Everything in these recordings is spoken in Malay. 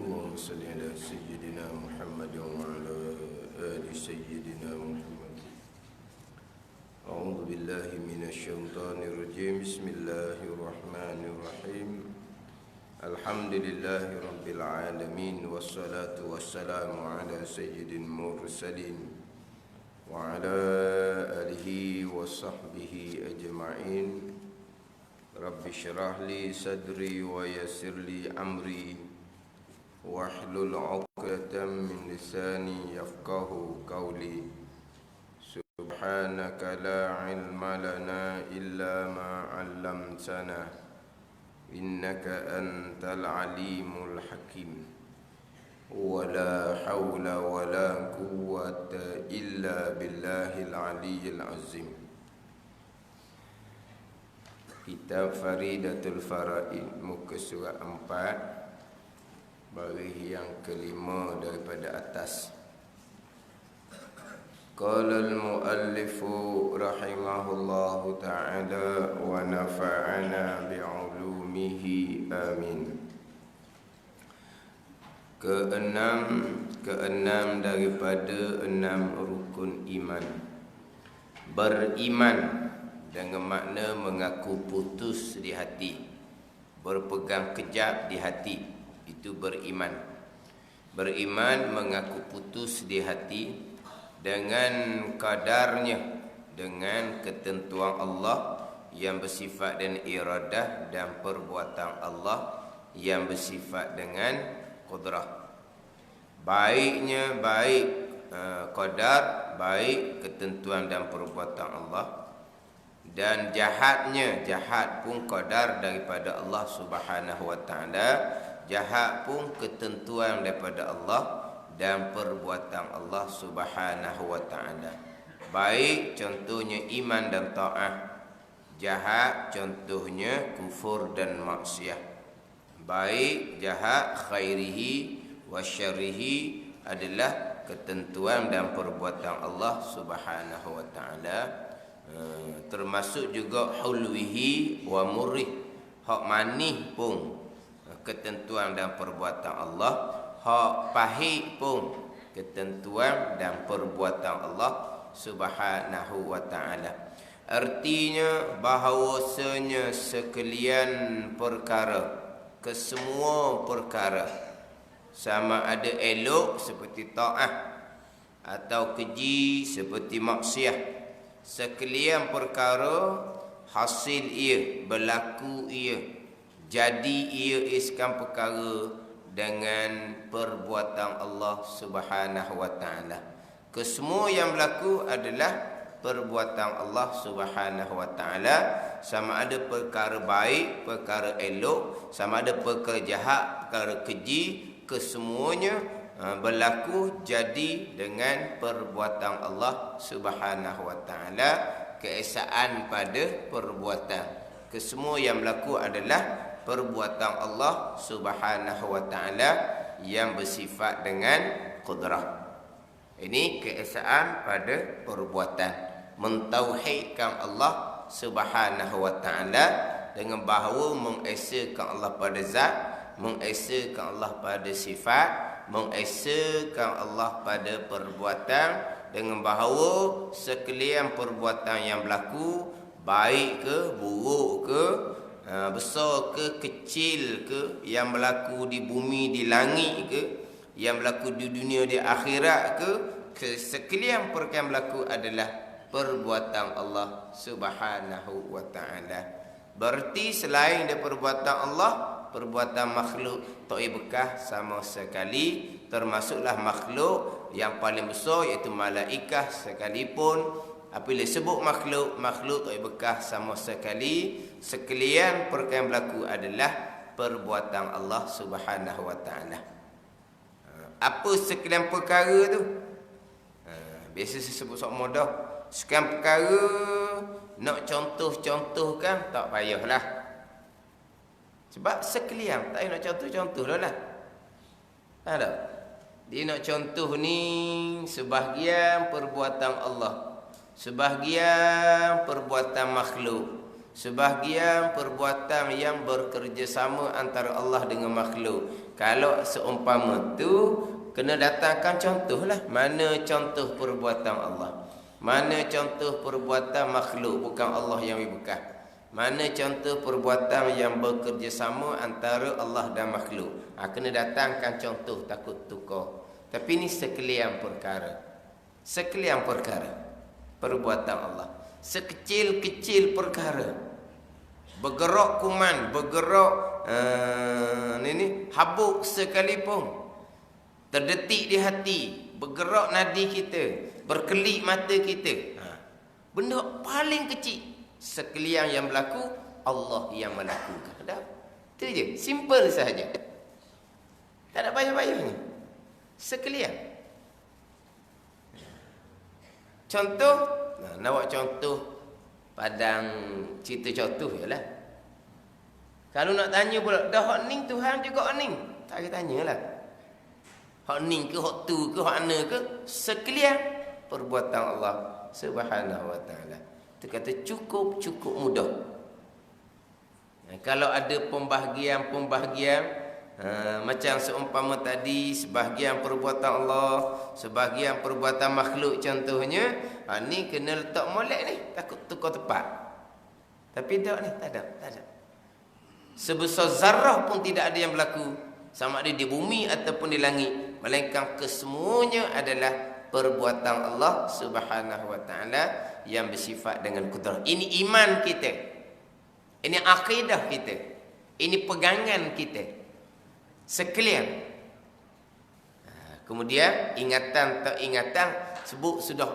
اللهم صل على سيدنا محمد وعلى آل سيدنا محمد. أعوذ بالله من الشيطان الرجيم. بسم الله الرحمن الرحيم. الحمد لله رب العالمين، والصلاة والسلام على سيد المرسلين وعلى آله وصحبه أجمعين. رب اشرح لي صدري ويسر لي أمري واحلل عقدة من لساني يفقه قولي. سبحانك لا علم لنا إلا ما علمتنا إنك أنت العليم الحكيم. ولا حول ولا قوة إلا بالله العلي العظيم. Kitab Faridatul Faraid, muka surat 4, baris yang kelima daripada atas. Qala al-muallifu rahimahullahu ta'ala wa nafa'ana bi'ulumihi amin. Keenam daripada 6 rukun iman. Beriman dengan makna mengaku putus di hati, berpegang kejap di hati, itu beriman. Beriman mengaku putus di hati dengan kadarnya, dengan ketentuan Allah yang bersifat dengan iradah, dan perbuatan Allah yang bersifat dengan qudrah. Baiknya baik qadar, baik ketentuan dan perbuatan Allah, dan jahatnya jahat pun qadar daripada Allah Subhanahu wa taala, jahat pun ketentuan daripada Allah dan perbuatan Allah Subhanahu wa taala. Baik contohnya iman dan taat, jahat contohnya kufur dan maksiat. Baik jahat khairihi wa syarrihi adalah ketentuan dan perbuatan Allah Subhanahu wa taala. Termasuk juga hulwihi wa murrih, hak manis pun ketentuan dan perbuatan Allah, hak pahit pun ketentuan dan perbuatan Allah Subhanahu wa taala. Artinya bahawasanya sekalian perkara, kesemua perkara, sama ada elok seperti taat atau keji seperti maksiat, sekalian perkara hasil ia, berlaku ia, jadi ia iskan perkara dengan perbuatan Allah Subhanahu wa taala. Kesemua yang berlaku adalah perbuatan Allah Subhanahu wa taala, sama ada perkara baik, perkara elok, sama ada perkara jahat, perkara keji, kesemuanya berlaku jadi dengan perbuatan Allah Subhanahu wa taala, keesaan pada perbuatan. Kesemua yang berlaku adalah perbuatan Allah Subhanahu wa taala yang bersifat dengan qudrah. Ini keesaan pada perbuatan, mentauhidkan Allah Subhanahu wa taala dengan bahawa mengesakan Allah pada zat, mengesakan Allah pada sifat, mengesakan Allah pada perbuatan, dengan bahawa sekalian perbuatan yang berlaku, baik ke, buruk ke, besar ke, kecil ke, yang berlaku di bumi, di langit ke, yang berlaku di dunia, di akhirat ke, sekalian perkara yang berlaku adalah perbuatan Allah Subhanahu wa taala. Berarti selain daripada perbuatan Allah, perbuatan makhluk tak bekah sama sekali, termasuklah makhluk yang paling besar iaitu malaikah sekalipun. Apabila sebut makhluk tak bekah sama sekali, sekalian perkara yang berlaku adalah perbuatan Allah Subhanahu wa taala. Apa sekalian perkara tu? Biasa saya sebut sok mudah. Sekalian perkara nak contoh-contohkan tak payahlah. Sebab sekalian tak payah nak contoh-contoh dah lah. Ada. Dia nak contoh ni sebahagian perbuatan Allah, sebahagian perbuatan makhluk, sebahagian perbuatan yang bekerjasama antara Allah dengan makhluk. Kalau seumpama tu kena datangkan contohlah. Mana contoh perbuatan Allah? Mana contoh perbuatan makhluk bukan Allah yang berbekas? Mana contoh perbuatan yang bekerjasama antara Allah dan makhluk? Kena datangkan contoh, takut tukar. Tapi ini sekalian perkara. Sekalian perkara perbuatan Allah. Sekecil-kecil perkara. Bergerak kuman, bergerak habuk sekalipun, terdetik di hati, bergerak nadi kita, berkelip mata kita. Benda paling kecil sekalian yang berlaku, Allah yang melakukan. Dah. Itu je, simple sahaja. Tak ada payah-payahnya. Sekalian. Contoh, nak buat contoh padang cerita contoh ialah. Kalau nak tanya pula, dah hak ning Tuhan juga hak ning. Tak payah tanyalah. Hak ning ke, hak tu ke, hak mana ke, sekalian perbuatan Allah Subhanahu wa taala. Itu kata cukup mudah. Kalau ada pembahagian macam seumpama tadi, sebahagian perbuatan Allah, sebahagian perbuatan makhluk contohnya, ni kena letak molek ni, takut tukar tepat. Tapi tak ni, tak ada. Sebesar zarah pun tidak ada yang berlaku, sama ada di bumi ataupun di langit, melainkan kesemuanya adalah perbuatan Allah Subhanahu wa taala yang bersifat dengan kudrah. Ini iman kita. Ini akidah kita. Ini pegangan kita. Sekalian. Kemudian ingatan tak ingatan sebut sudah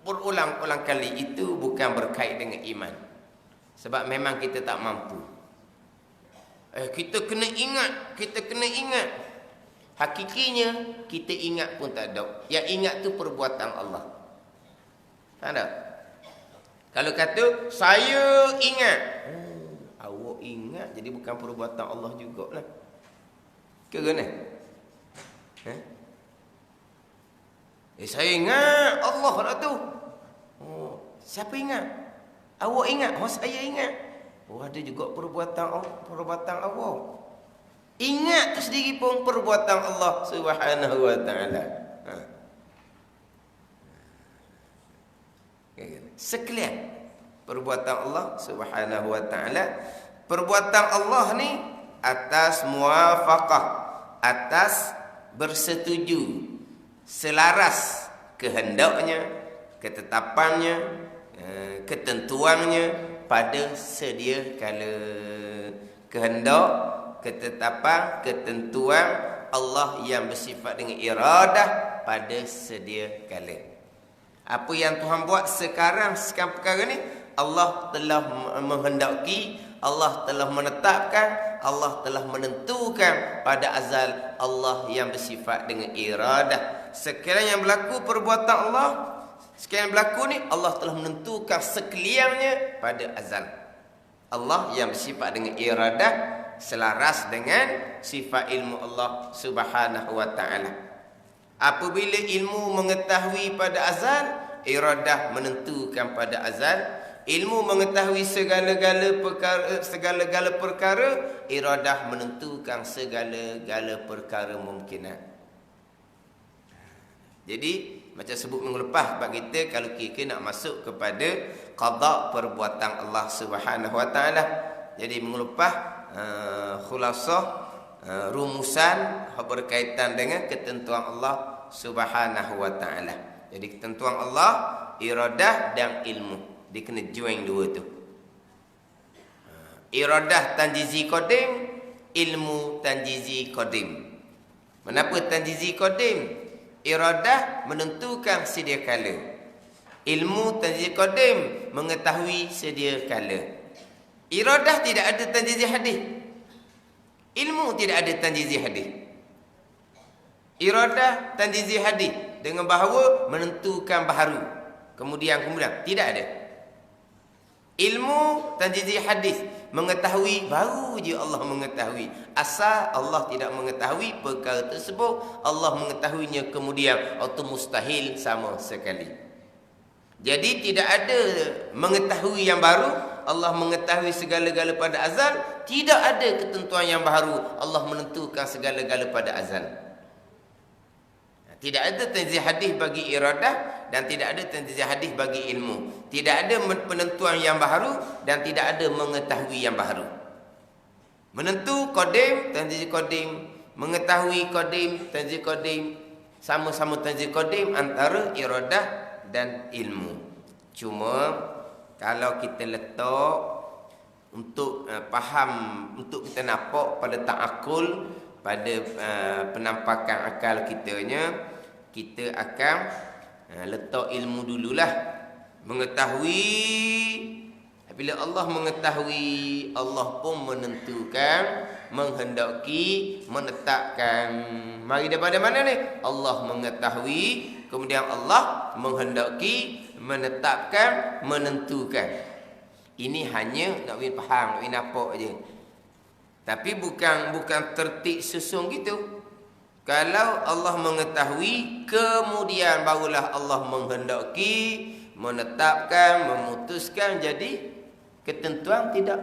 berulang-ulang kali, itu bukan berkait dengan iman. Sebab memang kita tak mampu. Kita kena ingat. Hakikinya kita ingat pun tak ada. Yang ingat tu perbuatan Allah. Tak ada. Kalau kata saya ingat, awak ingat, jadi bukan perbuatan Allah jugalah. Ke kena? Saya ingat Allah lah tu. Siapa ingat? Awak ingat? Saya ingat. Ada juga perbuatan awak. Ingat tu sendiri pun perbuatan Allah Subhanahu wa taala. Sekalian perbuatan Allah Subhanahu wa taala. Perbuatan Allah ni atas muwafaqah, atas bersetuju, selaras kehendaknya, ketetapannya, ketentuannya pada sedia kala. Kehendak, ketetapan, ketentuan Allah yang bersifat dengan iradah pada sedia kala. Apa yang Tuhan buat sekarang perkara ni, Allah telah menghendaki, Allah telah menetapkan, Allah telah menentukan pada azal. Allah yang bersifat dengan iradah. Sekiranya yang berlaku perbuatan Allah, sekiranya yang berlaku ni, Allah telah menentukan sekaliannya pada azal. Allah yang bersifat dengan iradah, selaras dengan sifat ilmu Allah Subhanahu wa taala. Apabila ilmu mengetahui pada azal, iradah menentukan pada azal. Ilmu mengetahui segala-gala perkara, iradah menentukan segala-gala perkara mungkinat. Jadi macam sebut minggu lepas bab kita, kalau kita nak masuk kepada qada perbuatan Allah Subhanahu wa taala. Jadi minggu lepas khulasah rumusan berkaitan dengan ketentuan Allah Subhanahu wa taala. Jadi ketentuan Allah, iradah dan ilmu. Dia kena join dua tu. Iradah tanjizi qadim, ilmu tanjizi qadim. Kenapa tanjizi qadim? Iradah menentukan sedia kala. Ilmu tanjizi qadim mengetahui sedia kala. Iradah tidak ada tanjizi hadis. Ilmu tidak ada tanjizi hadis. Iradah tanjizi hadis dengan bahawa menentukan baharu. Kemudian tidak ada. Ilmu tanjizi hadis mengetahui, baru je Allah mengetahui. Asal Allah tidak mengetahui perkara tersebut, Allah mengetahuinya kemudian, itu mustahil sama sekali. Jadi tidak ada mengetahui yang baru, Allah mengetahui segala-gala pada azal. Tidak ada ketentuan yang baharu. Allah menentukan segala-gala pada azal. Tidak ada tanzih hadis bagi iradah dan tidak ada tanzih hadis bagi ilmu. Tidak ada penentuan yang baharu dan tidak ada mengetahui yang baharu. Menentu qadim, tanzih qadim. Mengetahui qadim, tanzih qadim. Sama-sama tanzih qadim antara iradah dan ilmu. Cuma kalau kita letak untuk faham, untuk kita nampak pada ta'akul, pada penampakan akal kitanya, kita akan letak ilmu dululah. Mengetahui, bila Allah mengetahui, Allah pun menentukan, menghendaki, menetapkan. Mari daripada mana ni? Allah mengetahui, kemudian Allah menghendaki, menetapkan, menentukan. Ini hanya nak win faham, nak win nampak je. Tapi bukan tertib susun gitu. Kalau Allah mengetahui, kemudian barulah Allah menghendaki, menetapkan, memutuskan. Jadi ketentuan tidak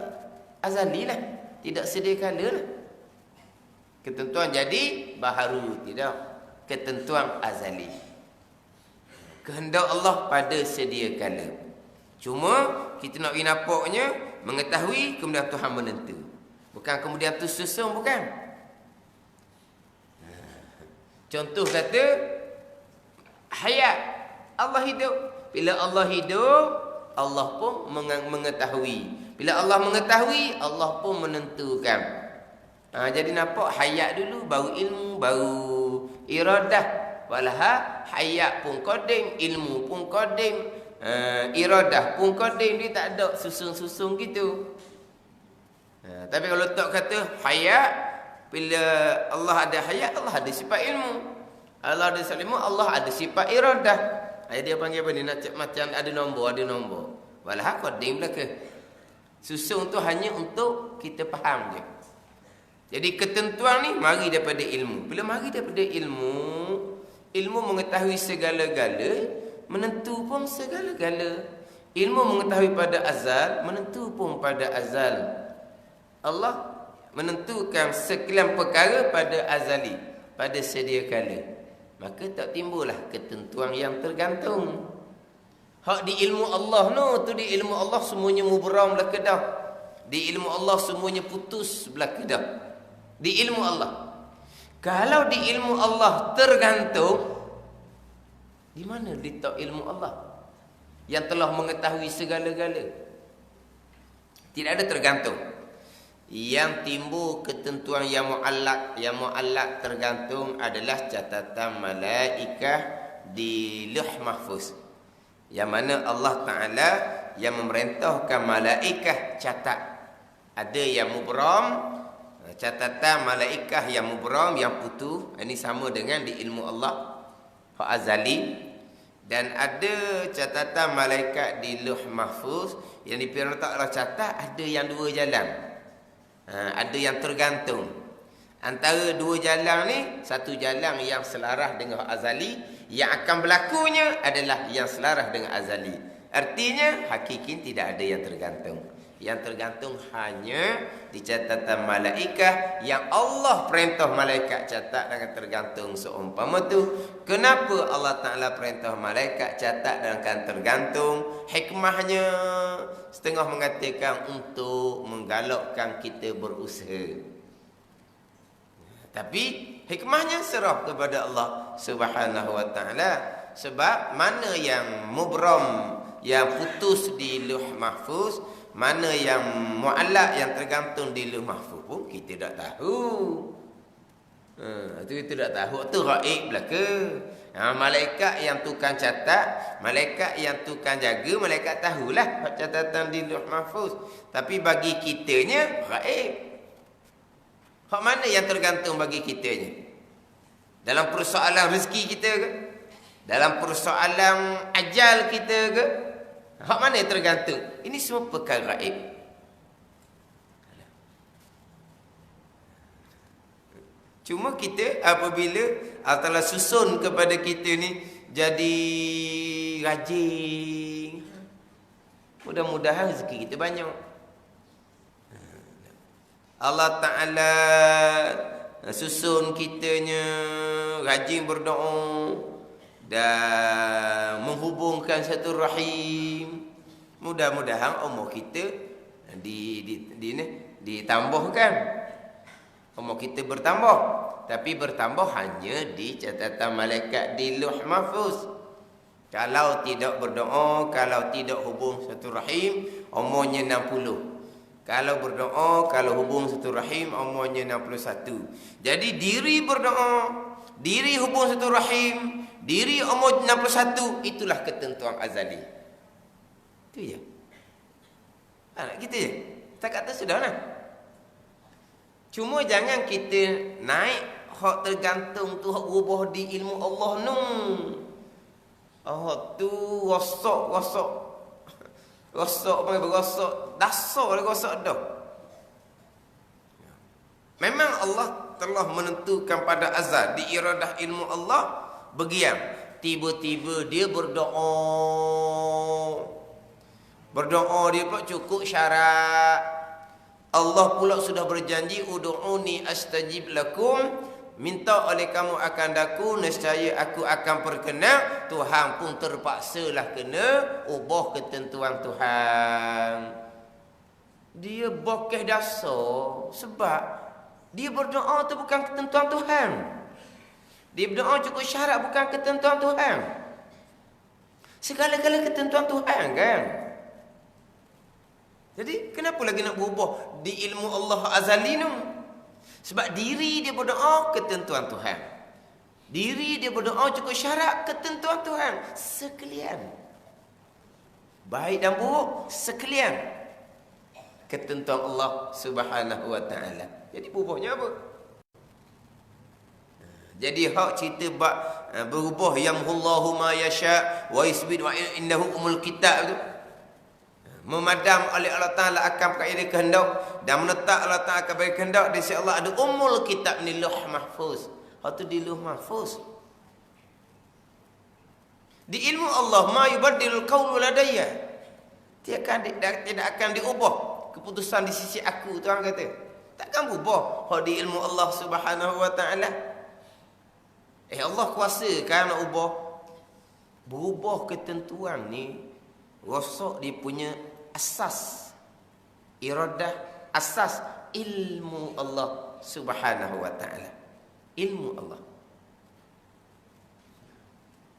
azali lah, tidak sedia kala lah. Ketentuan jadi baharu, tidak ketentuan azali. Kehendak Allah pada sedia kala. Cuma kita nak nampaknya, mengetahui, kemudian Tuhan menentu. Bukan kemudian tu susun, bukan. Contoh kata hayat, Allah hidup. Bila Allah hidup, Allah pun mengetahui. Bila Allah mengetahui, Allah pun menentukan. Jadi nampak hayat dulu, baru ilmu, baru iradah. Walaha hayat pun qadim, ilmu pun qadim, iradah pun qadim. Dia tak ada susun-susun gitu. Tapi kalau tak kata hayat, bila Allah ada hayat, Allah ada sifat ilmu. Allah ada sifat ilmu, Allah ada sifat iradah. Dia panggil apa ni? Macam ada nombor. Walah qadim belaka. Susun tu hanya untuk kita faham je. Jadi ketentuan ni mari daripada ilmu. Bila mari daripada ilmu, ilmu mengetahui segala-gala, menentu pun segala-gala. Ilmu mengetahui pada azal, menentu pun pada azal. Allah menentukan sekian perkara pada azali, pada sedia kala. Maka tak timbullah ketentuan yang tergantung. Hak di ilmu Allah tu di ilmu Allah semuanya mubram belaka dah. Di ilmu Allah semuanya putus belaka dah. Di ilmu Allah. Kalau di ilmu Allah tergantung, di mana letak ilmu Allah yang telah mengetahui segala-gala? Tidak ada tergantung. Yang timbul ketentuan yang mu'allaq tergantung adalah catatan malaikah di Lauh Mahfuz. Yang mana Allah Ta'ala yang memerintahkan malaikah catat. Ada yang mubram, catatan malaikah yang mubram, yang putus. Ini sama dengan di ilmu Allah azali. Dan ada catatan malaikat di Lauh Mahfuz yang diperintah Allah catat. Ada yang dua jalan. Ada yang tergantung. Antara dua jalan ni, satu jalan yang selaras dengan azali, yang akan berlakunya adalah yang selaras dengan azali. Artinya hakiki tidak ada yang tergantung. Yang tergantung hanya di catatan malaikah yang Allah perintah malaikat catat dengan tergantung seumpama tu. Kenapa Allah Ta'ala perintah malaikat catat dengan tergantung? Hikmahnya setengah mengatakan untuk menggalakkan kita berusaha. Tapi hikmahnya serah kepada Allah Subhanahu wa Ta'ala. Sebab mana yang mubram, yang putus di Lauh Mahfuz, mana yang mu'allaq, yang tergantung di Lauh Mahfuz pun kita tak tahu. Itu kita tak tahu. Itu ghaib belaka. Malaikat yang tukang catat, malaikat yang tukang jaga, malaikat tahulah catatan di Lauh Mahfuz. Tapi bagi kitanya ghaib. Hak mana yang tergantung bagi kitanya? Dalam persoalan rezeki kita ke? Dalam persoalan ajal kita ke? Hak mana yang tergantung? Ini semua perkara gaib. Cuma kita apabila Allah susun kepada kita ni jadi rajin, Mudah-mudahan rezeki kita banyak. Allah Ta'ala susun kitanya rajin berdoa dan menghubungkan satu rahim. Mudah-mudahan umur kita ditambahkan. Umur kita bertambah, tapi bertambah hanya di catatan malaikat di Lauh Mahfuz. Kalau tidak berdoa, kalau tidak hubung satu rahim, umurnya 60. Kalau berdoa, kalau hubung satu rahim, umurnya 61. Jadi diri berdoa, diri hubung satu rahim, diri umur 61, itulah ketentuan azali. Itu je. Gitu je. Tak kata sudah lah. Cuma jangan kita naik hak tergantung tu, hak berubah di ilmu Allah nu. Tu rosak. Rosak panggil berrosak. Dasar dia rosak dah. Memang Allah telah menentukan pada azal. Di iradah ilmu Allah begian. Tiba-tiba dia berdoa. Berdoa dia pula cukup syarat. Allah pula sudah berjanji, ud'uni astajib lakum. Minta oleh kamu akan daku, nescaya aku akan perkenan. Tuhan pun terpaksalah kena ubah ketentuan Tuhan. Dia bokeh dasar sebab dia berdoa tu bukan ketentuan Tuhan. Dia berdoa cukup syarat bukan ketentuan Tuhan. Segala-gala ketentuan Tuhan kan. Jadi kenapa lagi nak berubah di ilmu Allah azali tu? Sebab diri dia berdoa ketentuan Tuhan. Diri dia berdoa cukup syarat ketentuan Tuhan. Sekalian. Baik dan buruk sekalian. Ketentuan Allah Subhanahu wa ta'ala. Jadi berubahnya apa? Jadi hak cerita berubah yamhullahu ma yasha wa yusbit wa innahu umul kitab tu. Memadam oleh Allah Ta'ala akan perkara dia kehendak, dan menetap Allah Ta'ala akan bagi kehendak. Di sisi Allah ada umul kitab ni Lauh Mahfuz. Hak tu di Lauh Mahfuz. Di ilmu Allah ma yubaddilul qawlu ladayya. Tidak akan diubah keputusan di sisi aku, Tuhan kata. Takkan berubah hak di ilmu Allah Subhanahu wa ta'ala. Allah kuasa kan nak ubah. Berubah ketentuan ni rosak dia punya asas iradah, asas ilmu Allah Subhanahu wa ta'ala. Ilmu Allah.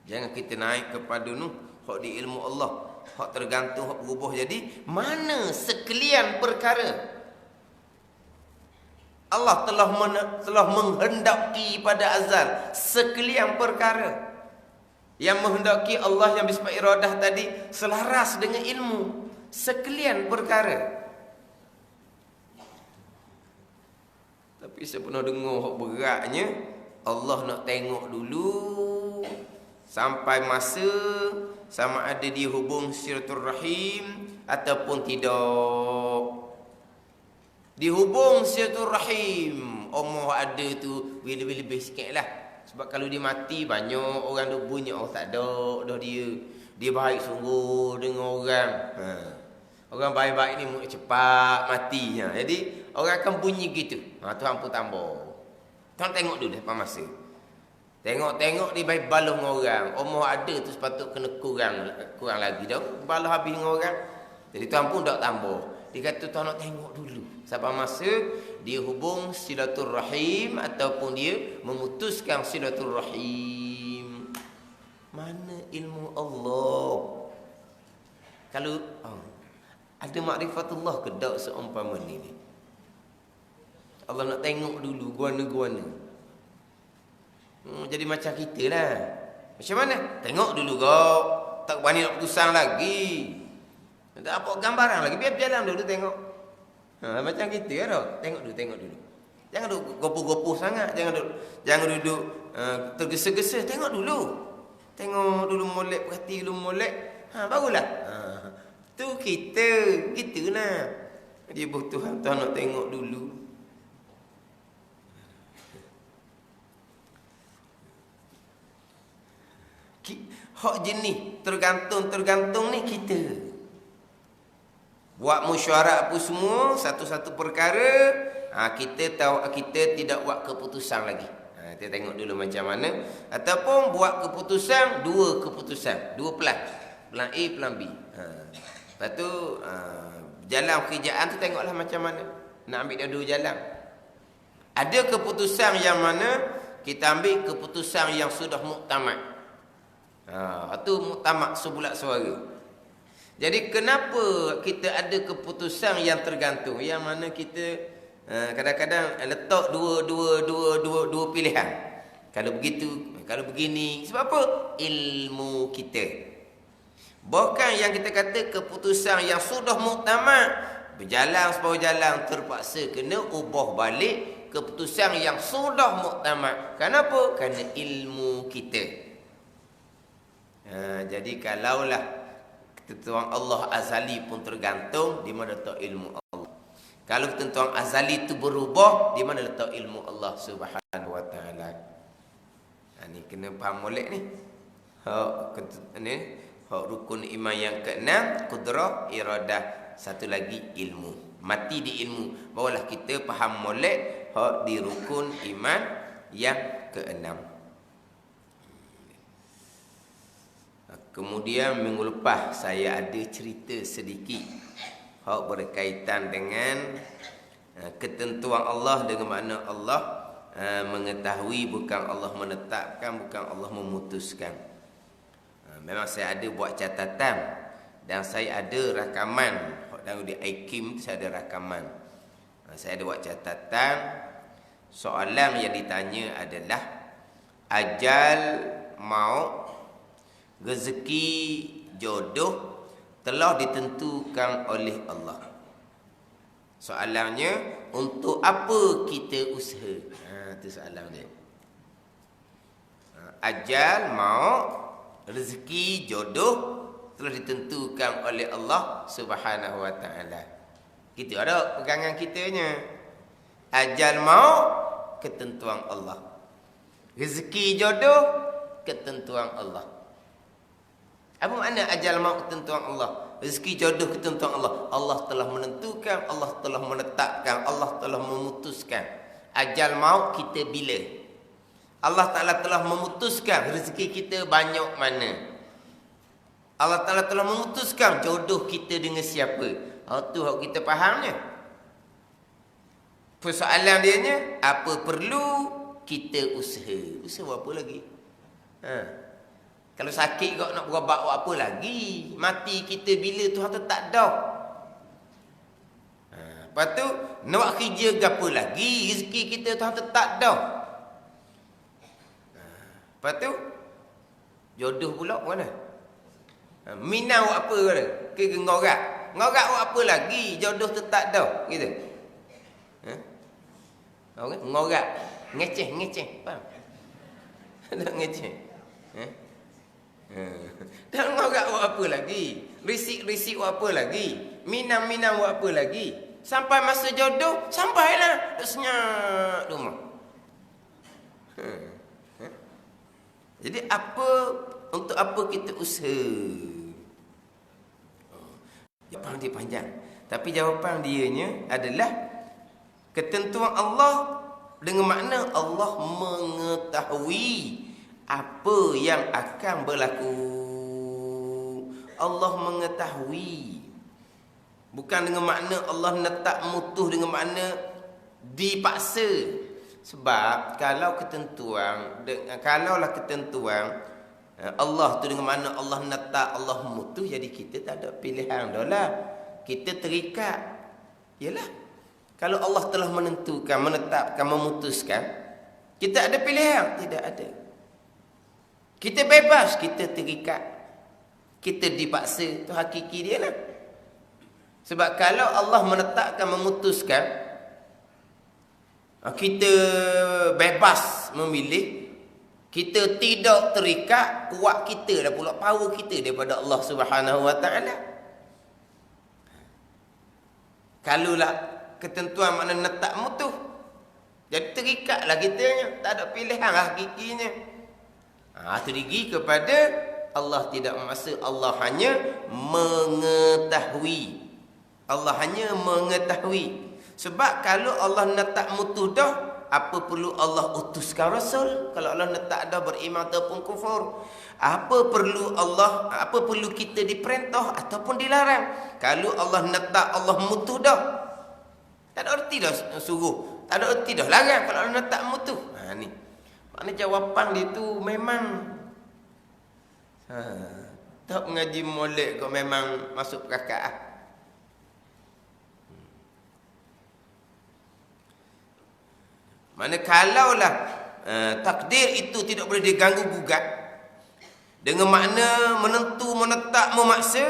Jangan kita naik kepada nu hak di ilmu Allah, hak tergantung, hak berubah. Jadi mana sekalian perkara Allah telah menghendaki pada azal sekalian perkara yang menghendaki Allah yang bersifat iradah tadi selaras dengan ilmu sekalian perkara. Tapi saya pernah dengar hak beratnya, Allah nak tengok dulu sampai masa sama ada dia hubung silaturahim ataupun tidak. Dihubung silaturahim, umur ada tu lebih-lebih sikit lah. Sebab kalau dia mati banyak orang duk bunyi, oh tak ada dah dia baik sungguh dengan orang. Orang baik-baik ni cepat mati. Jadi orang akan bunyi gitu. Tuhan pun tambah. Tuhan tengok dulu depan masa. Tengok dia baik balah dengan orang. Umur ada tu sepatut kena kurang lagi dah. Balah habis dengan orang. Jadi Tuhan pun tak tambah. Dia kata Tuhan nak tengok dulu sampai masa dia hubung silaturahim ataupun dia memutuskan silaturahim. Mana ilmu Allah? Kalau ada makrifatullah ke tak seumpama ni? Allah nak tengok dulu guana-guana. Jadi macam kita lah. Macam mana? Tengok dulu kau. Tak berani nak putuskan lagi. Tak apa gambaran lagi. Biar jalan dulu tengok. Macam kita lah. Tengok dulu. Jangan duduk gopoh-gopoh sangat. Jangan duduk tergesa-gesa. Tengok dulu. Tengok dulu molek. Perhati dulu molek. Barulah. Tu kita. Kita lah. Dia butuh Tuhan nak tengok dulu. Hak jenis tergantung ni kita. Buat mesyuarat apa semua, satu-satu perkara, kita tahu kita tidak buat keputusan lagi. Kita tengok dulu macam mana. Ataupun buat keputusan, dua keputusan, dua pelan. Pelan A, pelan B. Lepas tu, jalan kerjaan tu tengoklah macam mana. Nak ambil dua jalan. Ada keputusan yang mana kita ambil keputusan yang sudah muktamad. Itu muktamad sebulat suara. Jadi kenapa kita ada keputusan yang tergantung, yang mana kita kadang-kadang letak dua pilihan. Kalau begitu, kalau begini, sebab apa? Ilmu kita. Bukan yang kita kata keputusan yang sudah muktamad, berjalan separuh jalan terpaksa kena ubah balik keputusan yang sudah muktamad. Kenapa? Kerana ilmu kita. Jadi kalaulah ketentuan Allah azali pun tergantung, di mana letak ilmu Allah. Kalau ketentuan azali itu berubah, di mana letak ilmu Allah Subhanahu wa taala. Ni kena faham molek ni. Hak rukun iman yang ke-6, qudrah, iradah, satu lagi ilmu. Mati di ilmu. Barulah kita faham molek hak di rukun iman yang ke-6. Kemudian minggu lepas saya ada cerita sedikit hak berkaitan dengan ketentuan Allah, dengan makna Allah mengetahui, bukan Allah menetapkan, bukan Allah memutuskan. Memang saya ada buat catatan dan saya ada rakaman. Dan di IKIM saya ada rakaman. Saya ada buat catatan. Soalan yang ditanya adalah ajal, maut, rezeki, jodoh telah ditentukan oleh Allah. Soalannya, untuk apa kita usaha? Itu soalan dia. Ajal, maut, rezeki, jodoh telah ditentukan oleh Allah Subhanahu wa taala. Kita ada pegangan kitanya. Ajal, maut, ketentuan Allah. Rezeki, jodoh, ketentuan Allah. Apa makna ajal, maut, ketentuan Allah? Rezeki, jodoh, ketentuan Allah. Allah telah menentukan, Allah telah menetapkan, Allah telah memutuskan. Ajal, maut kita bila? Allah Ta'ala telah memutuskan rezeki kita banyak mana. Allah Ta'ala telah memutuskan jodoh kita dengan siapa. Itu yang kita fahamnya. Persoalan dianya, apa perlu kita usaha? Usaha apa lagi? Kalau sakit kau nak berobat apa lagi? Mati kita bila Tuhan tu tak dah. Lepas tu nak buat kerja gapo lagi? Rezeki kita Tuhan tu tak dah. Lepas tu jodoh pula mana? Minang buat apa kata? Ke ngorak. Ngorak buat apa lagi? Jodoh tu tak dah. Gitu. Ngorak. Ngeceh. Faham? Tak ngeceh. Dan ngorak buat apa lagi? Risik buat apa lagi? Minang buat apa lagi? Sampai masa jodoh, sampailah. Tak senyap rumah. Jadi untuk apa kita usaha? Jawapan dia panjang. Tapi jawapan dianya adalah ketentuan Allah dengan makna Allah mengetahui apa yang akan berlaku. Allah mengetahui. Bukan dengan makna Allah letak mutuh dengan makna dipaksa. Sebab kalaulah ketentuan Allah tu dengan makna Allah letak, Allah mutuh, jadi kita tak ada pilihan dah lah. Kita terikat. Yalah. Kalau Allah telah menentukan, menetapkan, memutuskan, kita ada pilihan? Tidak ada. Kita bebas, kita terikat. Kita dipaksa, itu hakiki dia lah. Sebab kalau Allah menetapkan, memutuskan, kita bebas memilih, kita tidak terikat, kuat kita dah pula, power kita daripada Allah Subhanahu wa taala. Kalaulah ketentuan makna netak mutuh, jadi terikatlah kitanya, tak ada pilihan hakikinya. Itu digi kepada Allah tidak memaksa, Allah hanya mengetahui. Allah hanya mengetahui. Sebab kalau Allah nak tak mutu dah, apa perlu Allah utuskan Rasul? Kalau Allah nak tak ada beriman ataupun kufur, apa perlu kita diperintah ataupun dilarang? Kalau Allah nak tak, Allah mutu dah, tak ada erti dah suruh, tak ada erti dah larang kalau Allah nak tak mutu. Ni makna jawapan dia tu memang tak mengaji molek kau memang masuk kakak. Mana kalaulah takdir itu tidak boleh diganggu gugat dengan makna menentu, menetap, memaksa,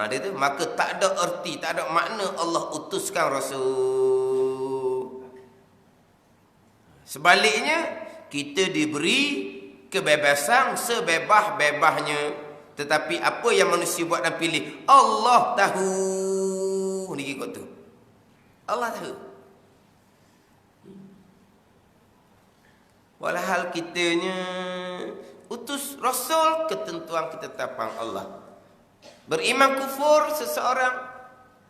dia tu, maka tak ada erti, tak ada makna Allah utuskan Rasul. Sebaliknya, kita diberi kebebasan sebebas-bebasnya. Tetapi apa yang manusia buat dan pilih, Allah tahu. Ni kikut tu, Allah tahu. Walhal kitanya utus Rasul, ketentuan ketetapan Allah. Beriman kufur seseorang,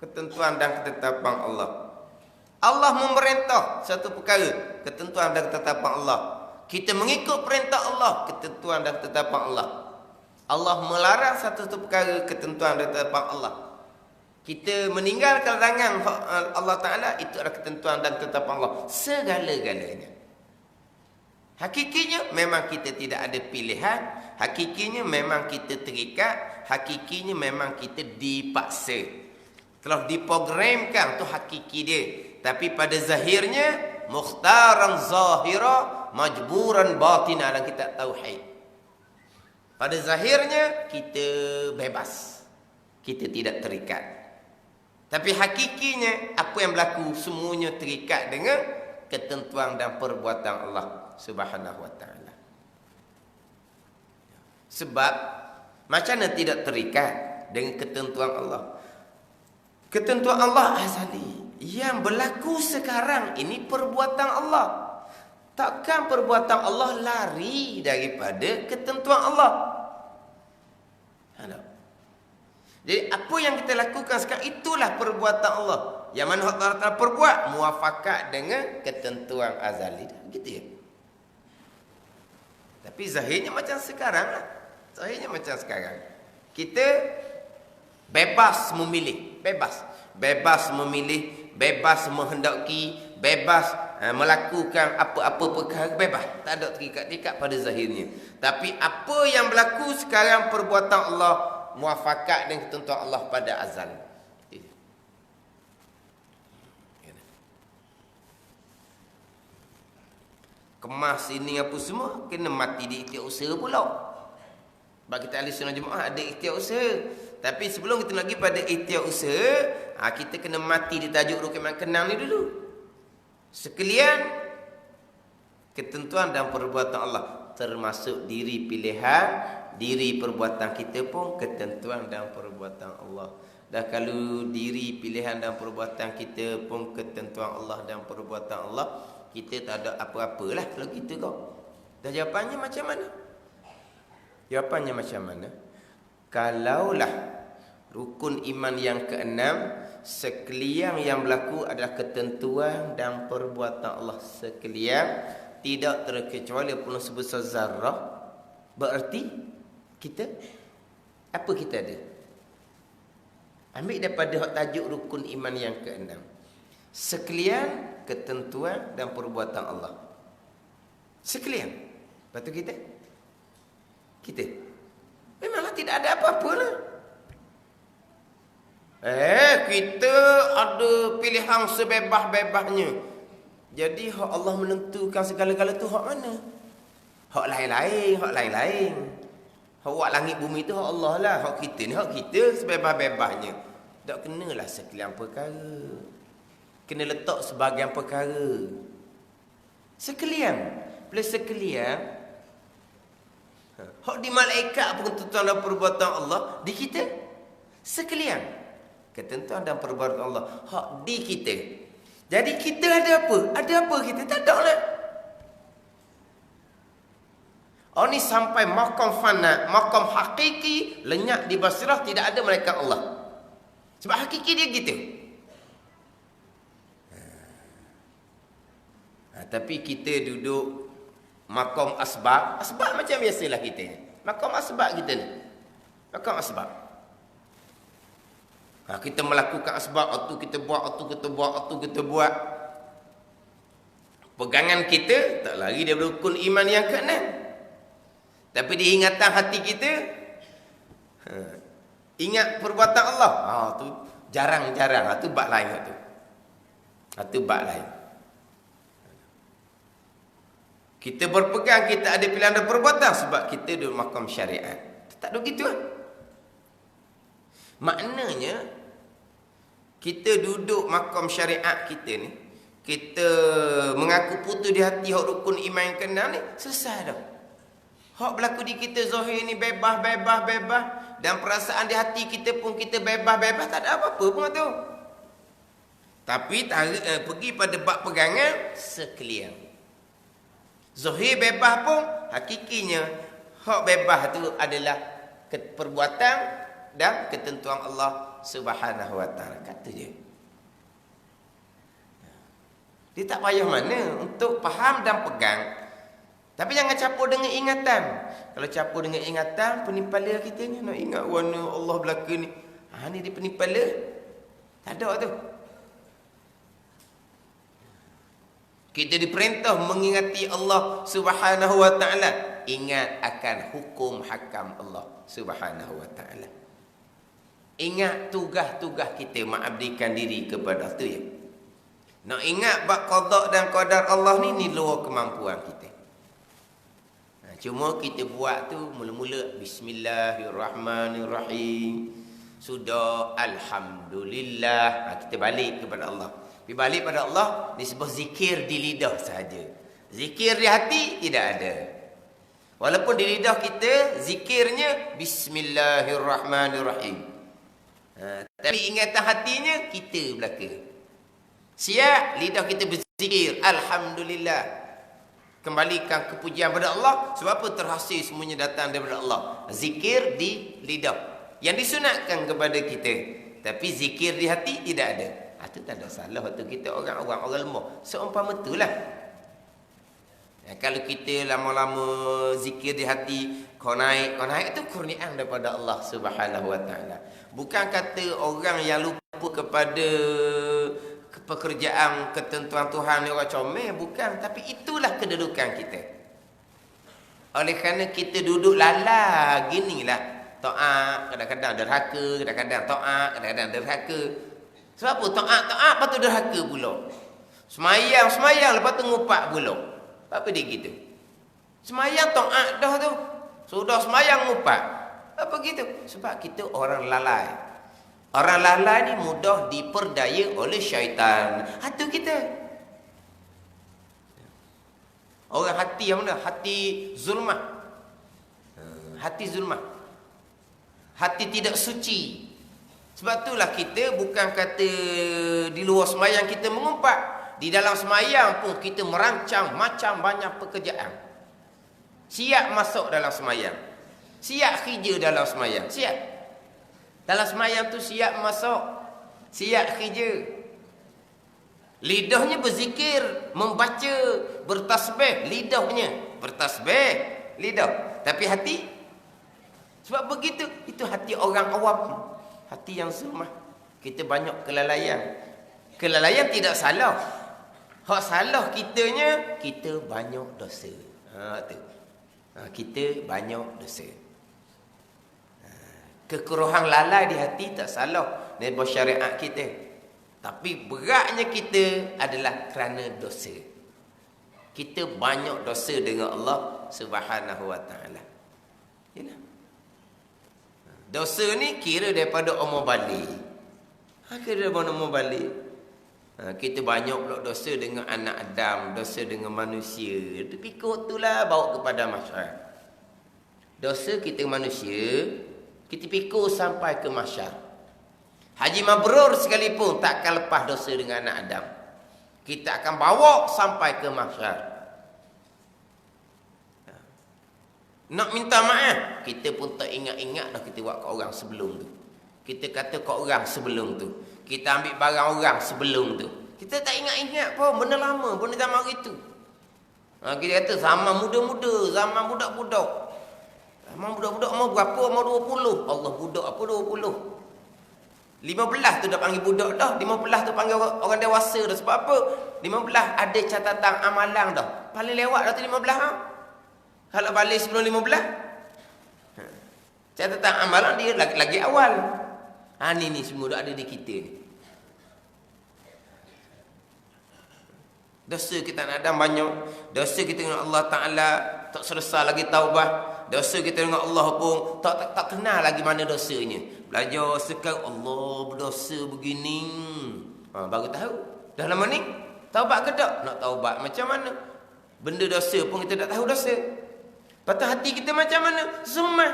ketentuan dan ketetapan Allah. Allah memerintah satu perkara, ketentuan dan ketetapan Allah. Kita mengikut perintah Allah, ketentuan dan ketetapan Allah. Allah melarang satu perkara, ketentuan dan ketetapan Allah. Kita meninggalkan larangan Allah Ta'ala, itu adalah ketentuan dan ketetapan Allah. Segala-galanya. Hakikinya memang kita tidak ada pilihan. Hakikinya memang kita terikat. Hakikinya memang kita dipaksa. Telah diprogramkan tu hakiki dia. Tapi pada zahirnya, mukhtaran zahira, majburan batina dalam kitab tauhid. Pada zahirnya kita bebas, kita tidak terikat. Tapi hakikinya apa yang berlaku semuanya terikat dengan ketentuan dan perbuatan Allah Subhanahu wa ta'ala. Sebab macam mana tidak terikat dengan ketentuan Allah? Ketentuan Allah azali. Yang berlaku sekarang ini perbuatan Allah. Takkan perbuatan Allah lari daripada ketentuan Allah. Jadi apa yang kita lakukan sekarang, itulah perbuatan Allah. Yang mana Allah Ta'ala perbuat muafakat dengan ketentuan azali. Gitu ya. Tapi zahirnya macam sekarang lah. Zahirnya macam sekarang. Kita bebas memilih. Bebas memilih. Bebas menghendaki. Bebas melakukan apa-apa perkara. Bebas. Tak ada terikat-terikat pada zahirnya. Tapi apa yang berlaku sekarang perbuatan Allah muafakat dengan ketentuan Allah pada azal. Kemas ini apa semua kena mati di ikhtiar usaha pula. Sebab kita ahli sunnah jemaah ada ikhtiar usaha. Tapi sebelum kita nak pergi pada ikhtiar usaha, kita kena mati di tajuk rukun kenang ni dulu. Sekalian ketentuan dan perbuatan Allah, termasuk diri pilihan, diri perbuatan kita pun ketentuan dan perbuatan Allah. Dan kalau diri pilihan dan perbuatan kita pun ketentuan Allah dan perbuatan Allah, kita tak ada apa-apalah kalau kita kau. Dan jawapannya macam mana? Jawapannya macam mana? Kalaulah rukun iman yang keenam, sekalian yang berlaku adalah ketentuan dan perbuatan Allah sekalian, tidak terkecuali pun sebesar zarrah, berarti kita apa kita ada? Ambil daripada tajuk rukun iman yang keenam. Sekalian ketentuan dan perbuatan Allah. Sekalian. Lepas tu kita memanglah tidak ada apa-apa lah. Kita ada pilihan sebebas-bebasnya. Jadi hak Allah menentukan segala-gala tu hak mana? Hak lain-lain. Hak buat langit bumi tu hak Allah lah. Hak kita ni hak kita sebebas-bebasnya. Tak kenalah sekalian perkara. Kena letak sebahagian perkara. Sekalian. Bila sekalian, hak di malaikat pun ketentuan dan perbuatan Allah. Di kita, sekalian. Ketentuan dan perbuatan Allah. Hak di kita. Jadi kita ada apa? Ada apa kita? Tak ada lah. Oh ni sampai makam fana, makam hakiki, lenyap di basirah, tidak ada malaikat Allah. Sebab hakiki dia gitu. Tapi kita duduk maqam asbab. Asbab macam biasalah kita. Maqam asbab kita ni. Maqam asbab. Kita melakukan asbab. Waktu kita buat, waktu kita buat, waktu kita buat. Pegangan kita tak lari daripada rukun iman yang ke-6. Tapi di ingatan hati kita, ingat perbuatan Allah. Tu jarang-jarang. Tu bab lain tu. Tu bab lain. Kita berpegang, kita ada pilihan dan perbuatan sebab kita duduk makam syariat. Tak ada gitu lah. Maknanya, kita duduk makam syariat kita ni, kita mengaku putus di hati hak rukun iman yang ke-6 ni, selesai dah. Hak berlaku di kita zahir ni bebas. Dan perasaan di hati kita pun kita bebas. Tak ada apa-apa pun tu. Tapi pergi pada bab pegangan, sekalian. Zahir bebas pun, hakikinya hak bebas tu adalah perbuatan dan ketentuan Allah Subhanahu wa taala. Kata dia. Dia tak payah mana untuk faham dan pegang. Tapi jangan campur dengan ingatan. Kalau campur dengan ingatan, penipala kita ni nak ingat warna Allah belaka ni. Ni dia penipala. Tak ada tu. Kita diperintah mengingati Allah Subhanahu wa taala. Ingat akan hukum hakam Allah Subhanahu wa taala. Ingat tugas-tugas kita mengabdikan diri kepada tu ya. Nak ingat bab qada dan qadar Allah ni luar kemampuan kita. Cuma kita buat tu mula-mula bismillahirrahmanirrahim. Sudah alhamdulillah. Kita balik kepada Allah. Balik pada Allah disebut zikir di lidah sahaja. Zikir di hati tidak ada. Walaupun di lidah kita zikirnya bismillahirrahmanirrahim. Tapi ingatan hatinya kita belaka. Siap lidah kita berzikir alhamdulillah. Kembalikan kepujian pada Allah. Sebab apa? Terhasil semuanya datang daripada Allah. Zikir di lidah yang disunatkan kepada kita. Tapi zikir di hati tidak ada. Itu tak ada salah. Waktu kita orang lemah. Seumpama itulah. Kalau kita lama-lama zikir di hati, kau naik itu kurniaan daripada Allah Subhanahu wa taala. Bukan kata orang yang lupa kepada pekerjaan ketentuan Tuhan ni orang comel, bukan. Tapi itulah kedudukan kita. Oleh kerana kita duduk lala ginilah. Taat, kadang-kadang derhaka, kadang-kadang taat, kadang-kadang derhaka. Sebab apa? Taat, lepas tu derhaka pula. Semayang, lepas tu ngupak pula. Apa dia gitu? Semayang taat dah tu. Sudah semayang ngupak. Apa gitu? Sebab kita orang lalai. Orang lalai ni mudah diperdaya oleh syaitan. Hati kita. Orang hati yang mana? Hati zulmah. Hati zulmah. Hati tidak suci. Sebab itulah kita bukan kata di luar semayang kita mengumpat. Di dalam semayang pun kita merancang macam banyak pekerjaan. Siap masuk dalam semayang. Siap kerja dalam semayang. Siap. Dalam semayang tu siap masuk. Siap kerja. Lidahnya berzikir, membaca, bertasbih. Lidahnya bertasbih. Lidah. Tapi hati? Sebab begitu. Itu hati orang awam. Hati yang zulmah. Kita banyak kelalaian. Kelalaian tidak salah. Hak salah kitanya, kita banyak dosa. Kita banyak dosa. Kekerohan lalai di hati tak salah daripada syariat kita. Tapi beratnya kita adalah kerana dosa. Kita banyak dosa dengan Allah Subhanahu wa taala. Yalah. Dosa ni kira daripada umur balik. Kira daripada umur balik. Kita banyak pula dosa dengan anak Adam, dosa dengan manusia. Itu pikir itulah bawa kepada masyarakat. Dosa kita manusia, kita pikir sampai ke masyar. Haji Mabrur sekalipun takkan lepas dosa dengan anak Adam. Kita akan bawa sampai ke masyar. Nak minta maaf, kita pun tak ingat-ingat dah kita buat ke orang sebelum tu. Kita kata kat orang sebelum tu. Kita ambil barang orang sebelum tu. Kita tak ingat-ingat pun benda lama, benda zaman itu. Kita kata zaman muda-muda, zaman budak-budak. Zaman budak-budak umur berapa? Umur 20. Allah, budak apa 20? 15 tu dah panggil budak dah. 15 tu panggil orang dewasa dah. Sebab apa? 15 ada catatan amalan dah. Paling lewat dah tu 15 ha? Kalau balik sebelum 15, catatan amalan dia lagi awal. Ni semua dah ada di kita ni. Dosa kita nak ada banyak. Dosa kita dengan Allah Ta'ala tak selesai lagi taubah. Dosa kita dengan Allah pun tak kenal lagi mana dosanya. Belajar sekarang Allah berdosa begini. Baru tahu. Dah lama ni taubat ke tak? Nak taubat macam mana? Benda dosa pun kita tak tahu dosa. Lepas tu hati kita macam mana? Zumah.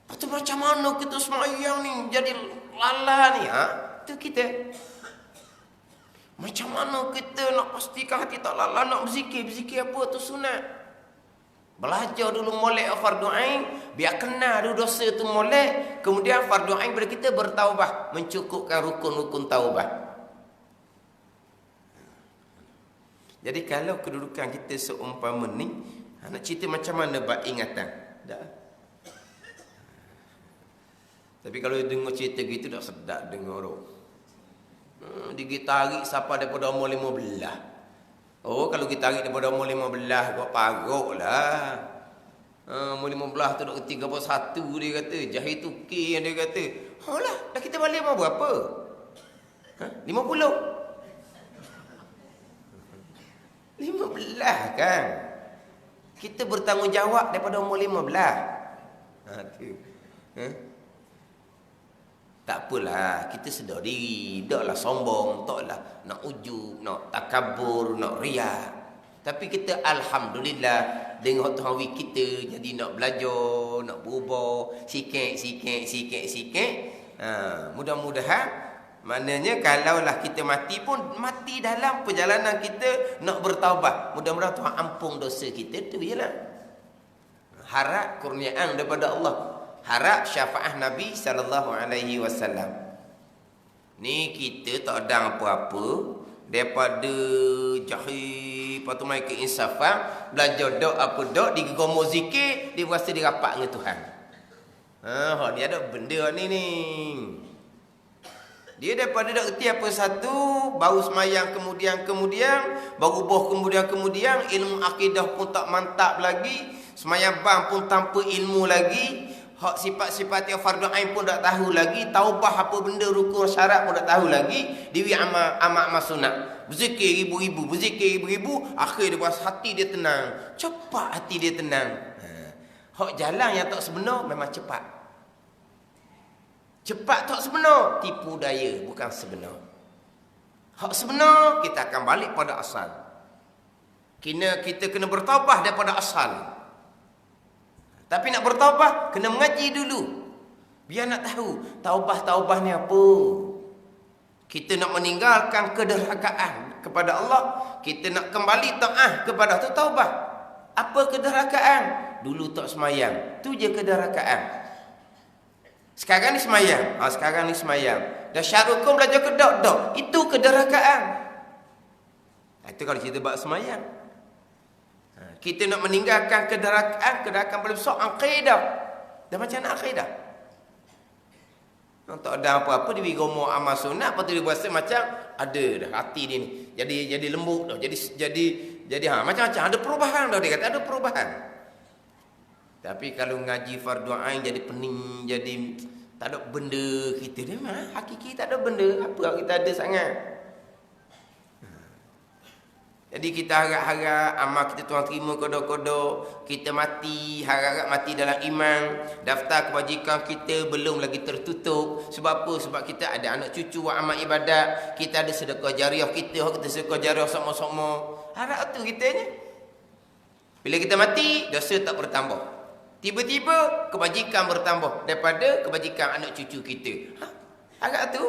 Lepas tu macam mana kita semayang ni jadi lala ni? Itu kita. Macam mana kita nak pastikan hati tak lala, nak berzikir? Berzikir apa tu sunat? Belajar dulu molek fardu ain, biar kenal dulu dosa tu molek. Kemudian fardu ain bila kita bertaubah, mencukupkan rukun-rukun taubah. Jadi kalau kedudukan kita seumpama ni, nak cerita macam mana buat ingatan? Tak. Tapi kalau dengar cerita gitu tak sedap dengar tu. Digitarik siapa daripada umur 15. Oh, kalau kita tarik daripada umur 15 kau paruk lah. Umur 15 tu dok 31 dia kata. Jahil tukir dia kata. Lah, dah kita balik umur berapa? 50. 15 kan? Kita bertanggungjawab daripada umur 15. Tu. Tak apalah, kita sedar diri. Taklah sombong, taklah nak ujub, nak takabur, nak riak. Tapi kita alhamdulillah dengan tahawi kita jadi nak belajar, nak berubah sikit. Mudah-mudahan maknanya kalaulah kita mati pun mati dalam perjalanan kita nak bertaubat. Mudah-mudahan Tuhan ampun dosa kita tu jelah. Harap kurniaan daripada Allah. Harap syafaat Nabi SAW. Ni kita tak ada apa-apa daripada jahil, lepas tu main keinsafan, belajar dok apa dok, digomo zikir, dia rasa dia rapat dengan Tuhan. Dia ada benda ni. Dia daripada dok kerti apa satu, baru semayang kemudian, baru boh kemudian, ilmu akidah pun tak mantap lagi, semayang bang pun tanpa ilmu lagi. Hak sifat-sifat yang fardu ain pun tak tahu lagi. Taubah apa benda rukun syarat pun tak tahu lagi. Dewi amat sunat. Berzikir ribu-ribu. Akhir dia buat hati dia tenang. Cepat hati dia tenang. Hak jalan yang tak sebenar memang cepat. Cepat tak sebenar. Tipu daya bukan sebenar. Hak sebenar kita akan balik pada asal. Kita kena bertaubah daripada asal. Tapi nak bertaubah, kena mengaji dulu. Biar nak tahu, taubah ni apa. Kita nak meninggalkan kederhakaan kepada Allah. Kita nak kembali taat kepada tu taubah. Apa kederhakaan? Dulu tak semayang. Tu je kederhakaan. Sekarang ni semayang. Dah syarukun belajar ke dok. Itu kederhakaan. Itu kalau cerita bab semayang. Kita nak meninggalkan kederhakaan paling besar akidah. Dah macam nak akidah. Tak ada apa-apa dia gomo amal sunat, lepas tu dia rasa macam ada dah hati dia ni. Jadi lembut dah. Jadi macam-macam ada perubahan dah, dia kata ada perubahan. Tapi kalau ngaji fardu ain jadi pening, jadi tak ada benda kita dia hakiki tak ada benda. Apa kita ada sangat? Jadi kita harap-harap amal kita Tuhan terima kodok-kodok. Kita mati, harap-harap mati dalam iman. Daftar kebajikan kita belum lagi tertutup. Sebab apa? Sebab kita ada anak cucu buat amal ibadat. Kita ada sedekah jariah kita sedekah jariah sama-sama. Harap tu kita ni. Bila kita mati, dosa tak bertambah. Tiba-tiba kebajikan bertambah daripada kebajikan anak cucu kita. Harap tu.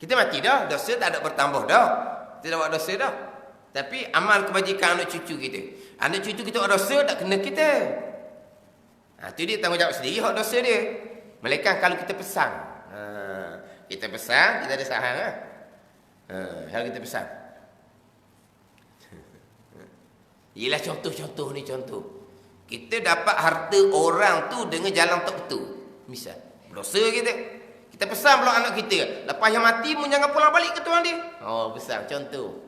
Kita mati dah, dosa tak ada bertambah dah. Tidak buat dosa dah. Tapi amal kebajikan anak cucu kita. Anak cucu kita buat dosa tak kena kita. Itu dia tanggungjawab sendiri hak dosa dia. Melainkan kalau kita pesan. Kita pesan, kita ada sahang lah. Kalau kita pesan. Ialah contoh-contoh ni contoh. Kita dapat harta orang tu dengan jalan tak betul. Misal, dosa kita. Kita pesan pula anak kita. Lepas yang mati pun jangan pulang balik ke tuan dia. Pesan contoh.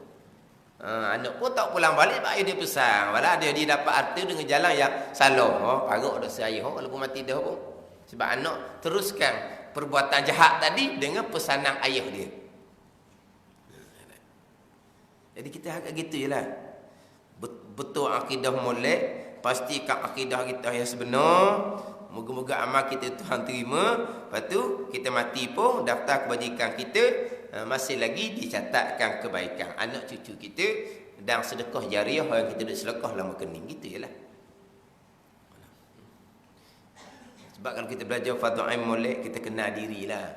Anak pun tak pulang balik, sebab dia pesan. Walau dia dapat harta dengan jalan yang salah. Paruk dosa ayah. Walaupun mati dah pun. Sebab anak teruskan perbuatan jahat tadi dengan pesanan ayah dia. Jadi kita agak gitu je lah. Betul akidah molek. Pastikan akidah kita yang sebenar. Moga-moga amal kita Tuhan terima. Lepas tu kita mati pun daftar kebajikan kita masih lagi dicatatkan kebaikan anak cucu kita dan sedekah jariah yang kita duk sedekah lama kening. Gitu je lah. Sebab kalau kita belajar fardhu ain molek, kita kenal dirilah.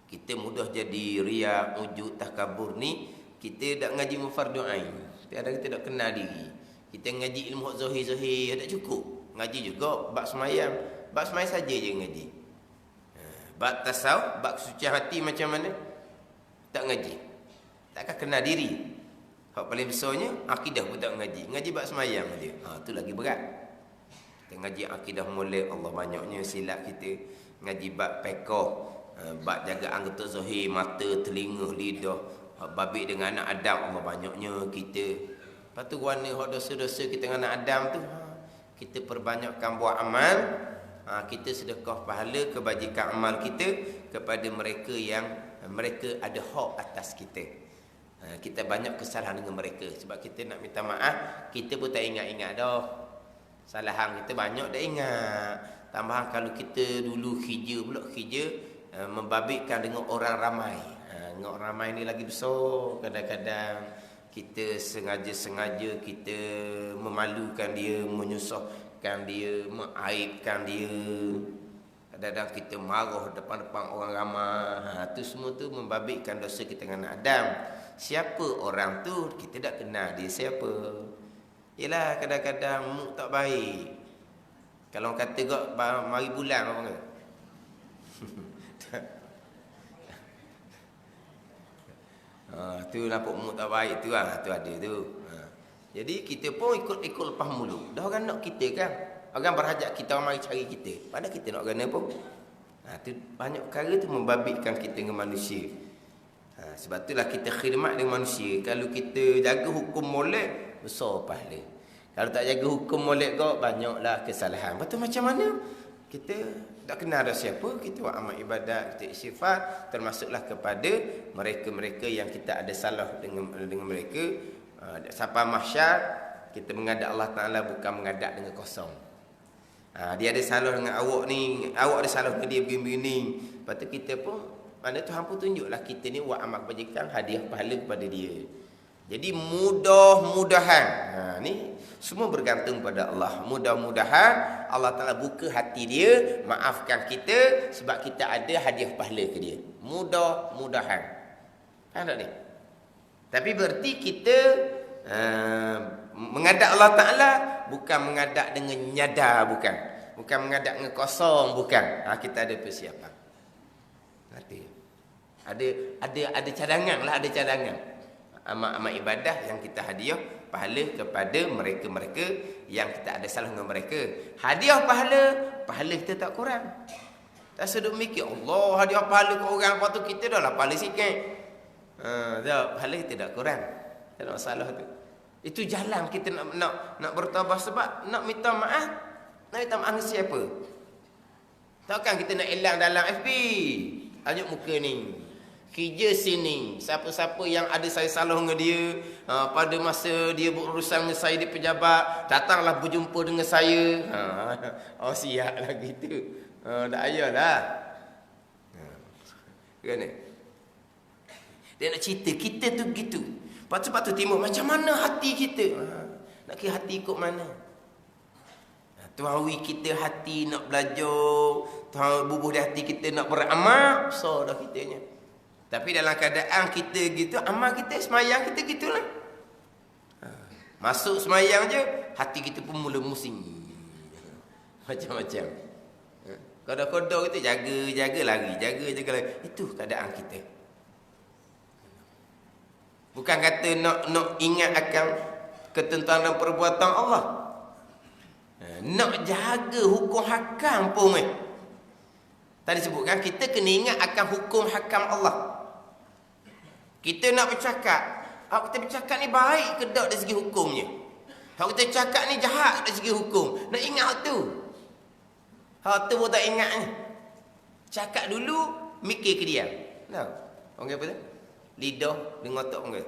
Kita mudah jadi riya, ujub, takabur ni. Kita tak ngaji fardhu ain. Kadang kita tak kenal diri. Kita ngaji ilmu zahir-zahir tak cukup. Ngaji juga bab semayang. Bab semayang saja je ngaji. Bab tasawuf, bab kesucian hati macam mana? Tak ngaji. Takkan kenal diri. Hak paling besarnya akidah pun tak ngaji. Ngaji bab semayang dia. Tu lagi berat. Kita ngaji akidah molek, Allah banyaknya silap kita. Ngaji bab fiqh, bab jaga anggota zahir, mata, telinga, lidah. Babik dengan anak Adam, Allah banyaknya kita. Lepas tu warna hak dosa-dosa kita dengan anak Adam tu, kita perbanyakkan buat amal. Kita sedekah pahala kebajikan amal kita kepada mereka yang mereka ada hak atas kita. Kita banyak kesalahan dengan mereka. Sebab kita nak minta maaf, kita pun tak ingat-ingat dah. Kesalahan kita banyak dah ingat. Tambahan kalau kita dulu khija membabitkan dengan orang ramai. Dengan orang ramai ni lagi besar. Kadang-kadang kita sengaja-sengaja kita memalukan dia, menyusahkan dia, mengaibkan dia. Kadang-kadang kita marah depan-depan orang ramai. Itu semua tu membabitkan dosa kita dengan Adam. Siapa orang tu? Kita tak kenal dia siapa. Yelah kadang-kadang mood tak baik. Kalau kata kau mari bulan apa ke? Tu nampak mood tak baik tu lah. Tu ada tu. Jadi kita pun ikut lepas mulu. Dah orang nak kita kan. Orang berhajat kita, orang mari cari kita. Padahal kita nak gana pun. Tu banyak perkara tu membabitkan kita dengan manusia. Sebab itulah kita khidmat dengan manusia. Kalau kita jaga hukum molek, besar pahala. Kalau tak jaga hukum molek kau, banyaklah kesalahan. Lepas tu macam mana? Kita tak kenal dah siapa. Kita buat amal ibadat, kita istighfar. Termasuklah kepada mereka-mereka yang kita ada salah dengan mereka. Sampai mahsyar, kita menghadap Allah Ta'ala bukan menghadap dengan kosong. Dia ada salah dengan awak ni, awak ada salah dengan dia begini-begini. Lepas tu kita pun, mana Tuhan pun tunjuklah kita ni buat amal kebajikan, hadiah pahala kepada dia. Jadi mudah-mudahan, ni semua bergantung pada Allah. Mudah-mudahan Allah Ta'ala buka hati dia, maafkan kita sebab kita ada hadiah pahala ke dia. Mudah-mudahan. Faham tak ni? Tapi berarti kita menghadap Allah Ta'ala bukan menghadap dengan nyadar, bukan. Bukan menghadap dengan kosong, bukan. Kita ada persiapan. Ada cadangan lah, ada cadangan. Amal ibadah yang kita hadiah pahala kepada mereka-mereka yang kita ada salah dengan mereka. Hadiah pahala kita tak kurang. Tak seduk mikir Allah hadiah pahala ke orang, lepas tu kita dah lah pahala sikit. Pahala kita tak kurang. Tak ada masalah tu. Itu jalan kita nak bertaubat sebab nak minta maaf. Nak minta maaf dengan siapa? Takkan kita nak elang dalam FB. Tunjuk muka ni. Kerja sini. Siapa-siapa yang ada saya salah dengan dia, pada masa dia berurusan dengan saya di pejabat, datanglah berjumpa dengan saya. Siaplah gitu. Tak payahlah. Kan? Dia nak cerita kita tu gitu. Lepas tu timbul macam mana hati kita. Nak kira hati ikut mana? Tuhan wi kita hati nak belajar, Tuhan bubuh di hati kita nak beramal, so dah kitanya. Tapi dalam keadaan kita gitu, amal kita, semayang kita gitulah. Masuk semayang je, hati kita pun mula musing. Macam-macam. Kodok-kodok kita jaga lari. Itu keadaan kita. Bukan kata nak ingat akan ketentuan dan perbuatan Allah. Nak jaga hukum hakam pun. Tadi sebutkan kita kena ingat akan hukum hakam Allah. Kita nak bercakap, kita bercakap ni baik ke tak dari segi hukumnya? Kalau kita cakap ni jahat dari segi hukum, nak ingat hak tu. Hak tu pun tak ingat ni. Cakap dulu, mikir ke dia. Tahu? Orang apa tu? Lidah dengan otak orang.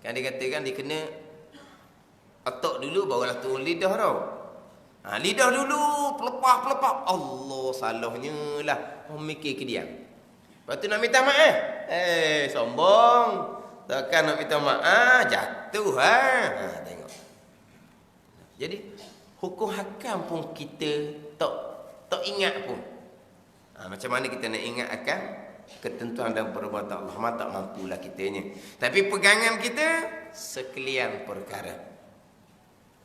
Kan dia katakan dia kena otak dulu barulah turun lidah tau. Lidah dulu pelepah. Allah salahnya lah. Orang mikir ke dia. Lepas tu nak minta maaf. Sombong. Takkan nak minta maaf, jatuh tengok. Jadi hukum hakam pun kita tak ingat pun. Macam mana kita nak ingat akan ketentuan dan perbuatan Allah? Tak mampulah kitanya. Tapi pegangan kita sekalian perkara.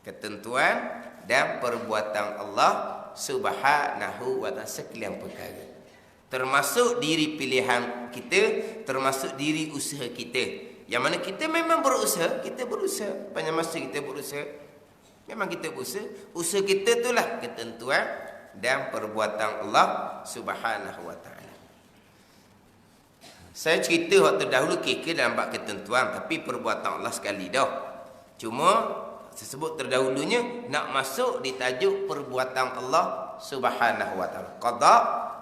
Ketentuan dan perbuatan Allah Subhanahu wa ta'ala sekalian perkara. Termasuk diri pilihan kita, termasuk diri usaha kita. Yang mana kita memang berusaha, Panjang masa kita berusaha. Memang kita berusaha. Usaha kita itulah ketentuan dan perbuatan Allah Subhanahu wa ta'ala. Saya cerita waktu dahulu kekal dalam bab ketentuan, tapi perbuatan Allah sekali dah. Cuma saya sebut terdahulunya nak masuk di tajuk perbuatan Allah Subhanahu wa ta'ala. Qada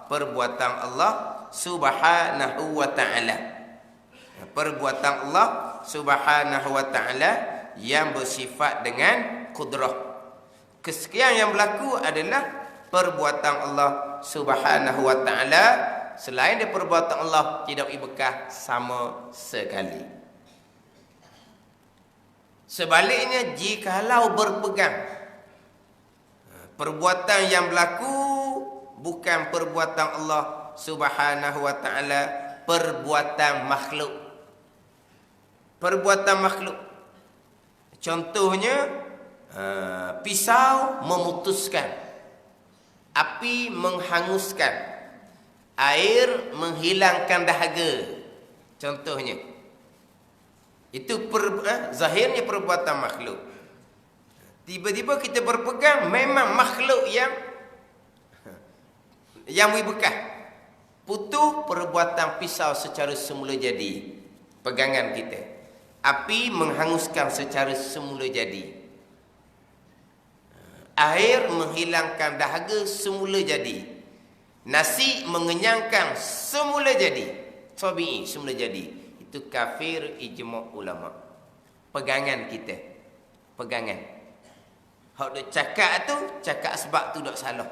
perbuatan Allah Subhanahu wa ta'ala. Perbuatan Allah Subhanahu wa ta'ala yang bersifat dengan kudrah. Kesekian yang berlaku adalah perbuatan Allah Subhanahu wa ta'ala. Selain dari perbuatan Allah tidak bekas sama sekali. Sebaliknya, jikalau berpegang perbuatan yang berlaku bukan perbuatan Allah Subhanahu wa ta'ala, perbuatan makhluk. Perbuatan makhluk. Contohnya, pisau memutuskan, api menghanguskan, air menghilangkan dahaga. Contohnya. Itu zahirnya perbuatan makhluk. Tiba-tiba kita berpegang memang makhluk yang bekas. Putus perbuatan pisau secara semula jadi. Pegangan kita. Api menghanguskan secara semula jadi. Air menghilangkan dahaga semula jadi. Nasi mengenyangkan semula jadi. Tabi'i semula jadi. Itu kafir ijma' ulama. Pegangan kita. Pegangan. Hak dia cakap tu, cakap sebab tu tak salah.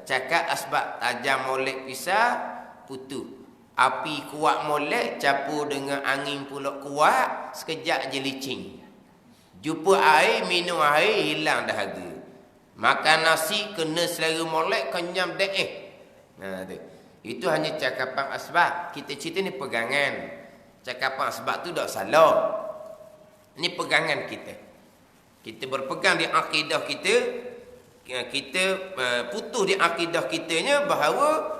Cakap asbab tajam molek pisau, putus. Api kuat molek, campur dengan angin pula kuat, sekejap je licin. Jumpa air, minum air, hilang dahaga. Makan nasi, kena selera molek, kenyam dek. Itu hanya cakapan asbab. Kita cerita ni pegangan. Cakapan sebab tu tak salah. Ini pegangan kita. Kita berpegang di akidah kita. Kita putus di akidah kitanya bahawa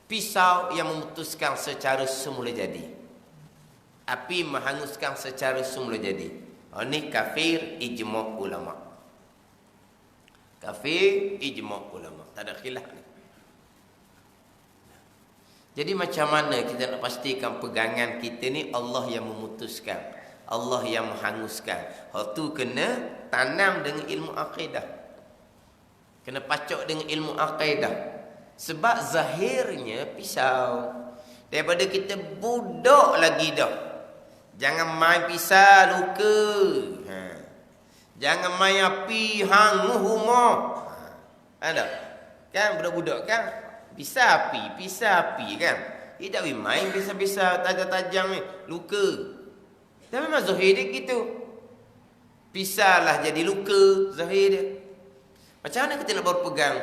pisau yang memutuskan secara semula jadi. Api menghanguskan secara semula jadi. Ini kafir ijma' ulama. Kafir ijma' ulama. Tak ada khilaf ni. Jadi macam mana kita nak pastikan pegangan kita ni Allah yang memutuskan, Allah yang menghanguskan. Hal tu kena tanam dengan ilmu akidah. Kena pacok dengan ilmu akidah. Sebab zahirnya pisau. Daripada kita budak lagi dah. Jangan main pisau luka. Jangan main api hangus rumah. Ada? Kan budak-budak kan? Pisau api kan. Dia tak boleh main pisau-pisau tajam-tajam ni. Luka. Dan memang zahir dia gitu. Pisau lah jadi luka zahir dia. Macam mana kita nak berpegang?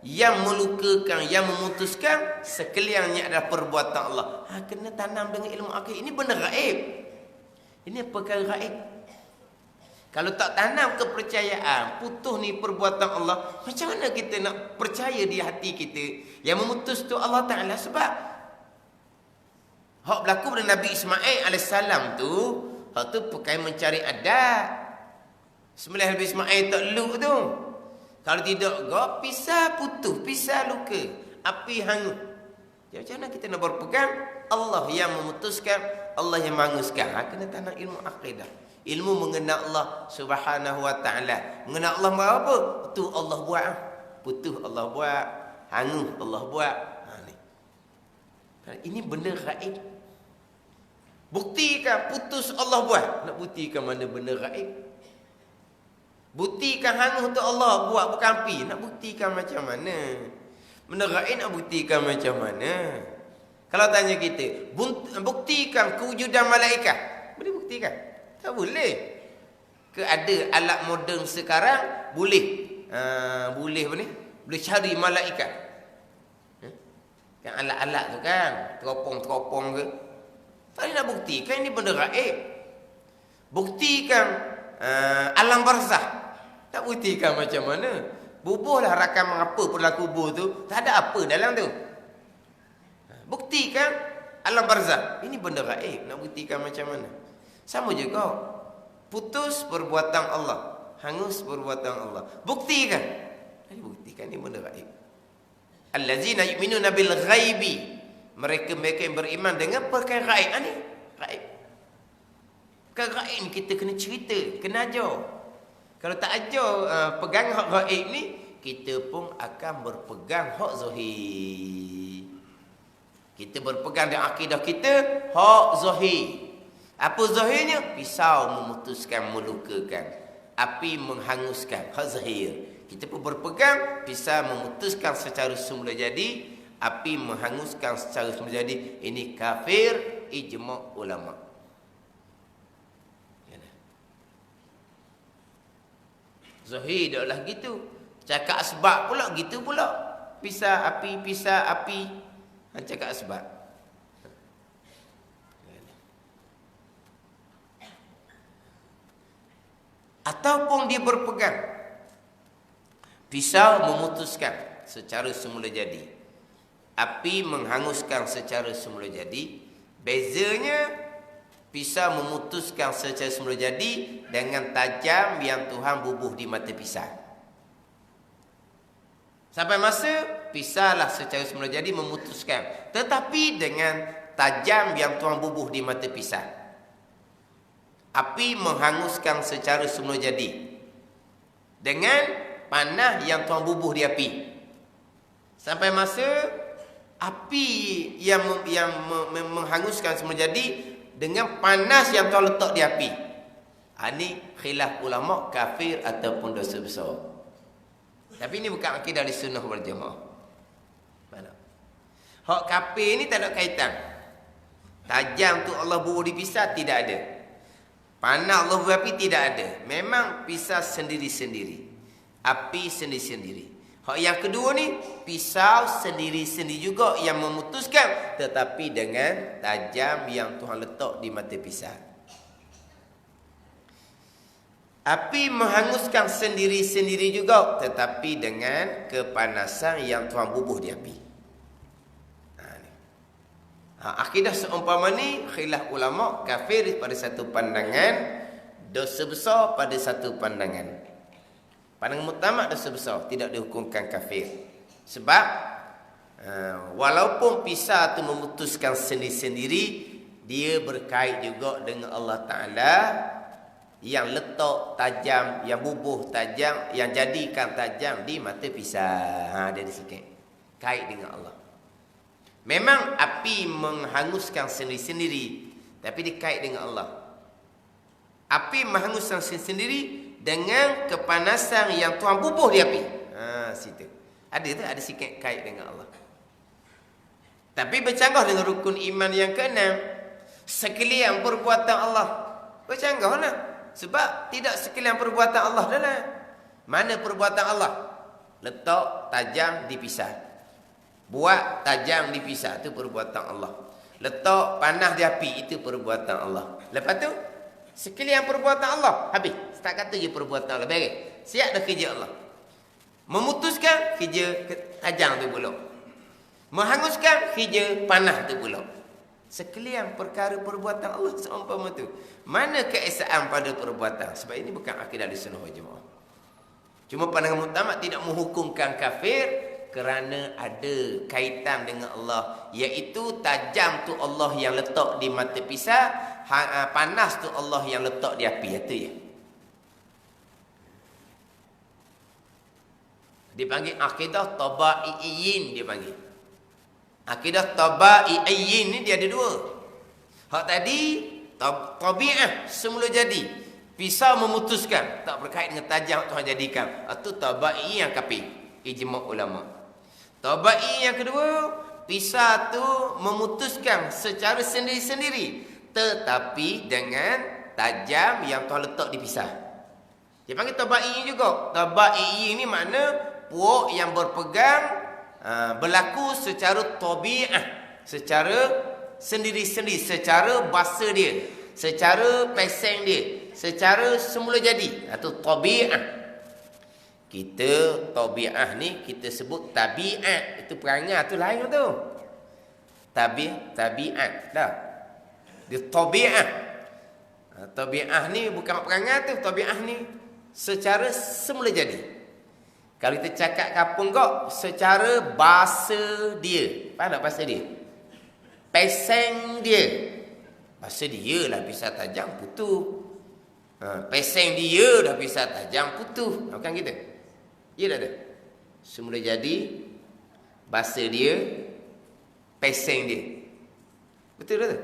Yang melukakan, yang memutuskan sekaliannya adalah perbuatan Allah. Kena tanam dengan ilmu akid. Ini benda gaib. Ini perkara gaib. Kalau tak tanam kepercayaan, putus ni perbuatan Allah, macam mana kita nak percaya di hati kita yang memutus tu Allah Ta'ala? Sebab hak berlaku pada Nabi Ismail AS tu, hak tu pakai mencari adat. Sembelih Nabi Ismail tak luk tu. Kalau tidak, pisah putus, pisah luka, api hangus. Jadi macam mana kita nak berpegang? Allah yang memutuskan, Allah yang menghanguskan. Kena tanam ilmu akidah. Ilmu mengenal Allah Subhanahu wa Ta'ala. Mengenal Allah buat apa? Tu Allah buat. Putus Allah buat. Hangus Allah buat. Ini benda gaib. Buktikan putus Allah buat. Nak buktikan mana benda gaib? Buktikan hangus tu Allah buat bukan api. Nak buktikan macam mana? Benda gaib nak buktikan macam mana? Kalau tanya kita, buktikan kewujudan malaikat. Boleh buktikan? Tak boleh. Ke ada alat moden sekarang boleh. Boleh apa ni? Boleh cari malaikat. Kan alat-alat tu kan, teropong-teropong ke. Tak boleh nak buktikan ini benda gaib. Buktikan alam barzah. Tak buktikan macam mana? Bubuhlah rakam apa pun dalam kubur tu, tak ada apa dalam tu. Buktikan alam barzah. Ini benda gaib, nak buktikan macam mana? Sama juga. Putus perbuatan Allah, hangus perbuatan Allah. Buktikan. Buktikan ini benda gaib. Allazina yu'minuna bil ghaibi. Mereka yang beriman dengan perkara gaib. Ini gaib. Perkara gaib kita kena cerita, kena ajar. Kalau tak ajar pegang hak gaib ni, kita pun akan berpegang hak zahir. Kita berpegang dengan akidah kita hak zahir. Apa zahirnya? Pisau memutuskan, melukakan. Api menghanguskan. Hak zahir. Kita pun berpegang, pisau memutuskan secara semula jadi. Api menghanguskan secara semula jadi. Ini kafir, ijma' ulama'. Zahir dah gitu. Cakap sebab pula gitu pula. Pisau api, pisau api. Cakap sebab. Ataupun dia berpegang. Pisau memutuskan secara semula jadi. Api menghanguskan secara semula jadi. Bezanya, pisau memutuskan secara semula jadi dengan tajam yang Tuhan bubuh di mata pisau. Sampai masa pisaulah secara semula jadi memutuskan, tetapi dengan tajam yang Tuhan bubuh di mata pisau. Api menghanguskan secara semula jadi dengan panah yang Tuhan bubuh di api. Sampai masa api yang menghanguskan semula jadi dengan panas yang Tuhan letak di api. Ini khilaf ulama' kafir ataupun dosa besar. Tapi ini bukan akidah di sunnah wal jamaah. Mana? Hak kafir ni tak ada kaitan. Tajam tu Allah bubuh di pisau tidak ada. Panah Allah bubuh api tidak ada. Memang pisau sendiri-sendiri. Api sendiri-sendiri. Hak yang kedua ni, pisau sendiri-sendiri juga yang memutuskan, tetapi dengan tajam yang Tuhan letak di mata pisau. Api menghanguskan sendiri-sendiri juga, tetapi dengan kepanasan yang Tuhan bubuh di api. Akidah seumpama ni, khilaf ulama' kafir pada satu pandangan, dosa besar pada satu pandangan. Pandangan muktamad dosa besar, tidak dihukumkan kafir. Sebab walaupun pisau itu memutuskan sendiri-sendiri, dia berkait juga dengan Allah Ta'ala yang letak tajam, yang bubuh tajam, yang jadikan tajam di mata pisau. Dari sikit kait dengan Allah. Memang api menghanguskan sendiri-sendiri, tapi dikait dengan Allah. Api menghanguskan sendiri dengan kepanasan yang Tuhan bubuh di api. Situ. Ada tu, ada sikit kait dengan Allah. Tapi bercanggah dengan rukun iman yang keenam, sekalian perbuatan Allah. Bercanggahlah. Sebab tidak sekalian perbuatan Allah dalam. Mana perbuatan Allah? Letak tajam di pisau. Buat tajam di pisau, itu perbuatan Allah. Letak panah di api, itu perbuatan Allah. Lepas tu sekalian perbuatan Allah, habis. tak kata je perbuatan Allah. Beres. Siap dah kerja Allah. Memutuskan, kerja tajam tu pula. Menghanguskan, kerja panah tu pula. Sekalian perkara perbuatan Allah seumpama tu. Mana keesaan pada perbuatan? Sebab ini bukan akidah Ahlussunnah wal Jamaah. Cuma pandangan muktamad tidak menghukumkan kafir kerana ada kaitan dengan Allah, iaitu tajam tu Allah yang letak di mata pisau, panas tu Allah yang letak di api. Itu je. Dipanggil akidah tabaiyin, dia panggil. Akidah tabaiyin ni dia ada dua. Hak tadi tabi'ah semula jadi. Pisau memutuskan, tak berkait dengan tajam Tuhan jadikan. Itu tabai yang kafir. Ijma' ulama. Tabai yang kedua, pisau tu memutuskan secara sendiri-sendiri, tetapi dengan tajam yang Tuhan letak di pisau. Dia panggil tabai juga. Tabai ini makna puak yang berpegang berlaku secara tabi'ah, secara sendiri-sendiri, secara bahasa dia, secara peseng dia, secara semula jadi. Itu tabi'ah. Kita tabi'ah ni kita sebut tabi'at. Itu perangai tu lain tu. Tabi'at dah. Dia tabi'ah. Tabi'ah ni bukan perangai tu. Tabi'ah ni secara semula jadi. Kalau kita cakap kampung kau, secara bahasa dia. Faham tak bahasa dia? Peseng dia. Bahasa dia lah pisau tajam putus. Peseng dia dah pisau tajam putus. Bukan kita? Ya tak ada? Semula jadi, bahasa dia, peseng dia. Betul tak?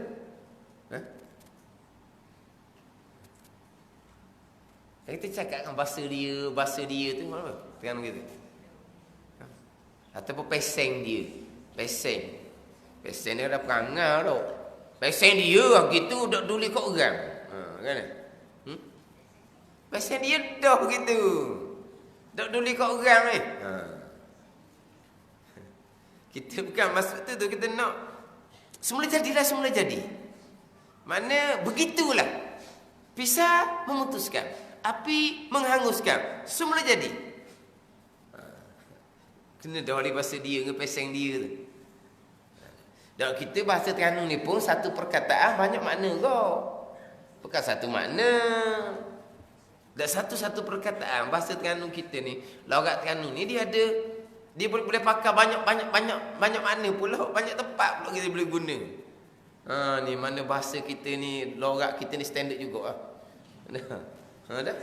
Kalau kita cakapkan bahasa dia tu apa? Tengah kita. Ataupun peseng dia. Peseng dia dah perangai tau. Peseng dia lah gitu dah duli kat orang. Kan? Peseng dia dah begitu. Dah duli kat orang ni. Kita bukan maksud tu kita nak semula jadilah semula jadi. Mana begitulah. Pisau memutuskan, api menghanguskan, semula jadi. Kena dah oleh bahasa dia dengan peseng dia tu. Dan kita bahasa Terengganu ni pun satu perkataan banyak makna kau. Bukan satu makna. Dan satu-satu perkataan bahasa Terengganu kita ni, logat Terengganu ni dia ada, dia boleh pakai banyak makna pula, banyak tempat pula kita boleh guna. Ni mana bahasa kita ni, logat kita ni standard juga ah. Dah.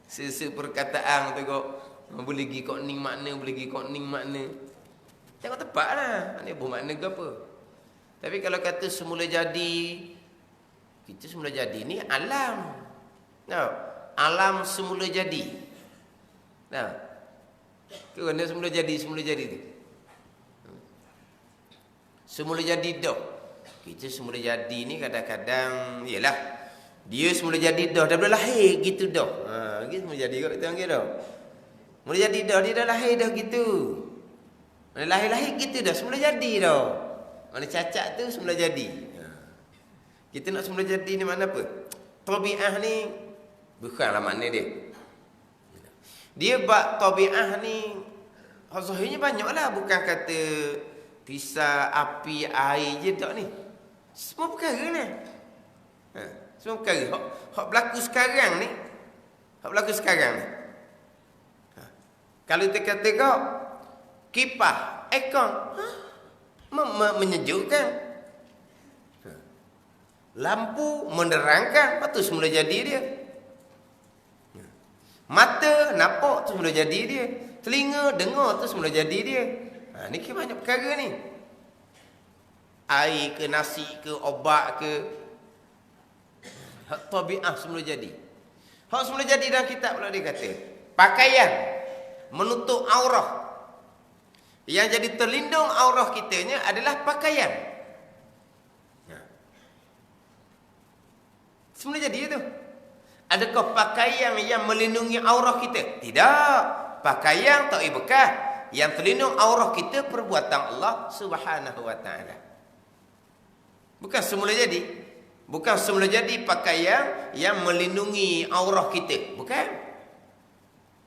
Sesa perkataan tu kau boleh pergi kau ning makna, boleh pergi kau ning makna. Tengok tepatlah. Ni bermakna ke apa? Tapi kalau kata semula jadi, kita semula jadi ni alam. Nah, alam semula jadi. Nah. Kerana semula jadi tu. Semula jadi dah. Kita semula jadi ni kadang-kadang yalah. Dia semula jadi dah boleh lahir gitu dah. Gitu semula jadi kat kita panggil dah. Mula jadi dah, dia dah lahir dah gitu. Mana lahir-lahir gitu dah, semula jadi dah. Mana cacat tu semula jadi. Kita nak semula jadi ni makna apa? Tabi'ah ni bukanlah makna dia. Dia bab tabi'ah ni zahirnya banyaklah, bukan kata pisau, api, air je tak ni. Semua perkara ni. Semua perkara. Hak berlaku sekarang ni. Hak berlaku sekarang ni. Kalau kita kata kau kipas, aircon, menyejukkan. Lampu menerangkan, lepas tu semula jadi dia. Mata nampak tu semula jadi dia. Telinga dengar tu semula jadi dia. Ni ke banyak perkara ni. Air ke, nasi ke, obat ke. Hak tabi'ah semula jadi. Hak semula jadi dalam kitab pula dia kata, pakaian menutup aurah. Yang jadi terlindung aurah kitanya adalah pakaian. Semula jadi itu. Adakah pakaian yang melindungi aurah kita? Tidak. Pakaian tak bekas. Yang terlindung aurah kita perbuatan Allah Subhanahu wa taala. Bukan semula jadi. Bukan semula jadi pakaian yang melindungi aurah kita. Bukan.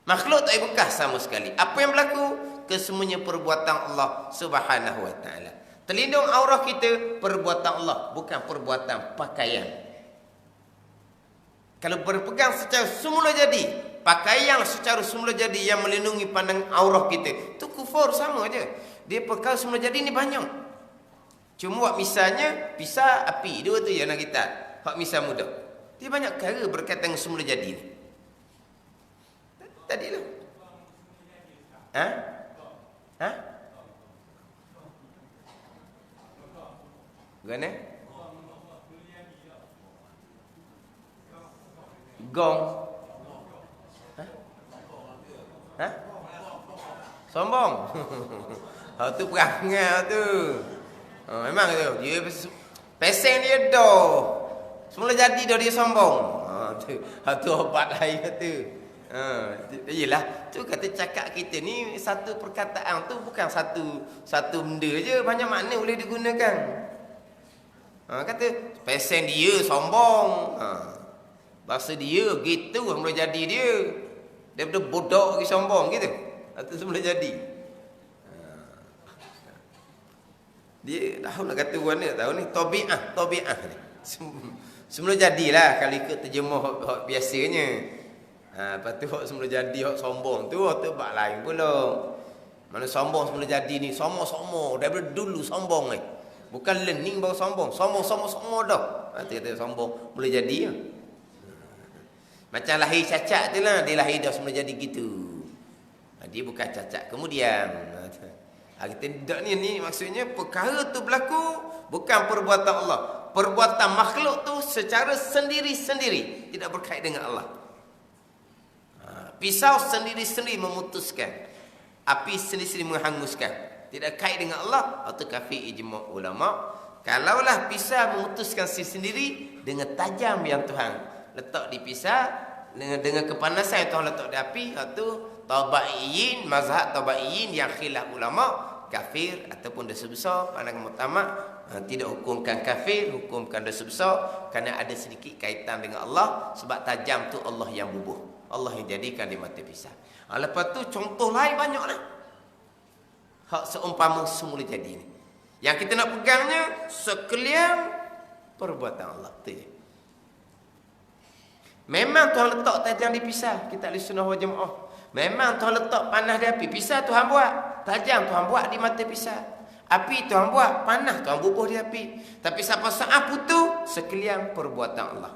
Makhluk tak bekas sama sekali. Apa yang berlaku? Kesemuanya perbuatan Allah Subhanahu wa taala. Terlindung aurah kita perbuatan Allah, bukan perbuatan pakaian. Kalau berpegang secara semula jadi, pakaian secara semula jadi yang melindungi pandang aurah kita, itu kufur sama aja. Dia perkara semula jadi ni banyak. Cuma misalnya pisah api, dua tu je nak kita. Hak misal mudah. Dia banyak perkara berkaitan dengan semula jadi ni. Tadilah. Ha? Ha? Gana? Gong. Ha? Ha? Sombong. Hak tu perangai tu. Memang tu. Dia pesen dia dah. Semula jadi dah dia sombong. Tu. Hak tu obat lain tu. Yelah, tu kata cakap kita ni satu perkataan tu bukan satu benda je, banyak makna boleh digunakan. Kata pesen dia sombong. Bahasa dia gitu mula jadi dia. Daripada bodoh lagi sombong gitu. Itu semula jadi. Dia tahu nak kata mana tahu ni tabiah ni. Semula jadilah kalau ikut terjemah hak biasanya. Lepas tu hak semula jadi hak sombong tu hak bab lain pula. Mana sombong semula jadi ni sombong daripada dulu sombong ni. Bukan learning baru sombong dah. Dia kata sombong mula jadi. Macam lahir cacat tu lah, dia lahir dah semula jadi gitu. Dia bukan cacat kemudian. Kita tak ni maksudnya perkara tu berlaku bukan perbuatan Allah. Perbuatan makhluk tu secara sendiri-sendiri tidak berkait dengan Allah. Pisau sendiri-sendiri memutuskan, api sendiri-sendiri menghanguskan, tidak kait dengan Allah. Atau kafir ijma' ulama. Kalaulah pisau memutuskan sendiri dengan tajam yang Tuhan letak di pisau, dengan kepanasan yang Tuhan letak di api, itu tabaiyin, mazhab tabaiyin yang khilaf ulama, kafir ataupun dosa besar. Pandangan mutamak tidak hukumkan kafir, hukumkan dosa besar kerana ada sedikit kaitan dengan Allah, sebab tajam tu Allah yang bubuh. Allah yang jadikan di mata pisau. Lepas tu contoh lain banyaklah. Hak seumpama semula jadi ni. Yang kita nak pegangnya sekalian perbuatan Allah tu je. Memang Tuhan letak tajam di pisau, kita ahli sunnah wal jamaah. Memang Tuhan letak panas di api. Pisau Tuhan buat, tajam Tuhan buat di mata pisau. Api Tuhan buat, panas Tuhan bubuh di api. Tapi siapa saat putus, sekalian perbuatan Allah.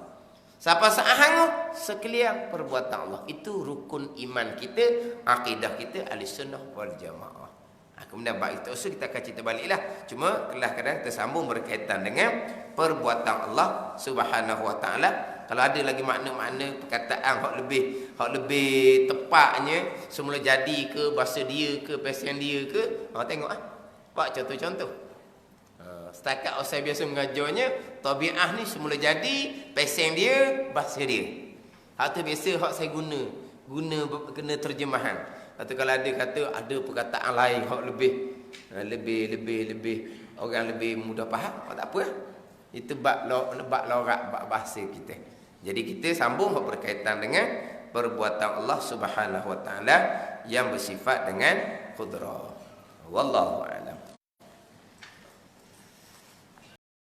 Siapa saat hangus, sekalian perbuatan Allah. Itu rukun iman kita, akidah kita ahli sunnah wal jamaah. Kemudian bab itu usul kita akan cerita baliklah. Cuma kelas kadang tersambung berkaitan dengan perbuatan Allah Subhanahu wa taala. Kalau ada lagi makna-makna perkataan hak lebih tepatnya semula jadi ke, bahasa dia ke, pesen dia ke, tengok buat contoh-contoh. Setakat saya biasa mengajarnya tabiah ni semula jadi, pesen dia, bahasa dia. Hak tu biasa hak saya guna kena terjemahan. Atau kalau ada kata ada perkataan lain hak lebih orang lebih mudah faham, tak apa. Itu bab lorak, bab bahasa kita. Jadi kita sambung berkaitan dengan perbuatan Allah Subhanahu wa taala yang bersifat dengan qudrah. Wallahu a'lam.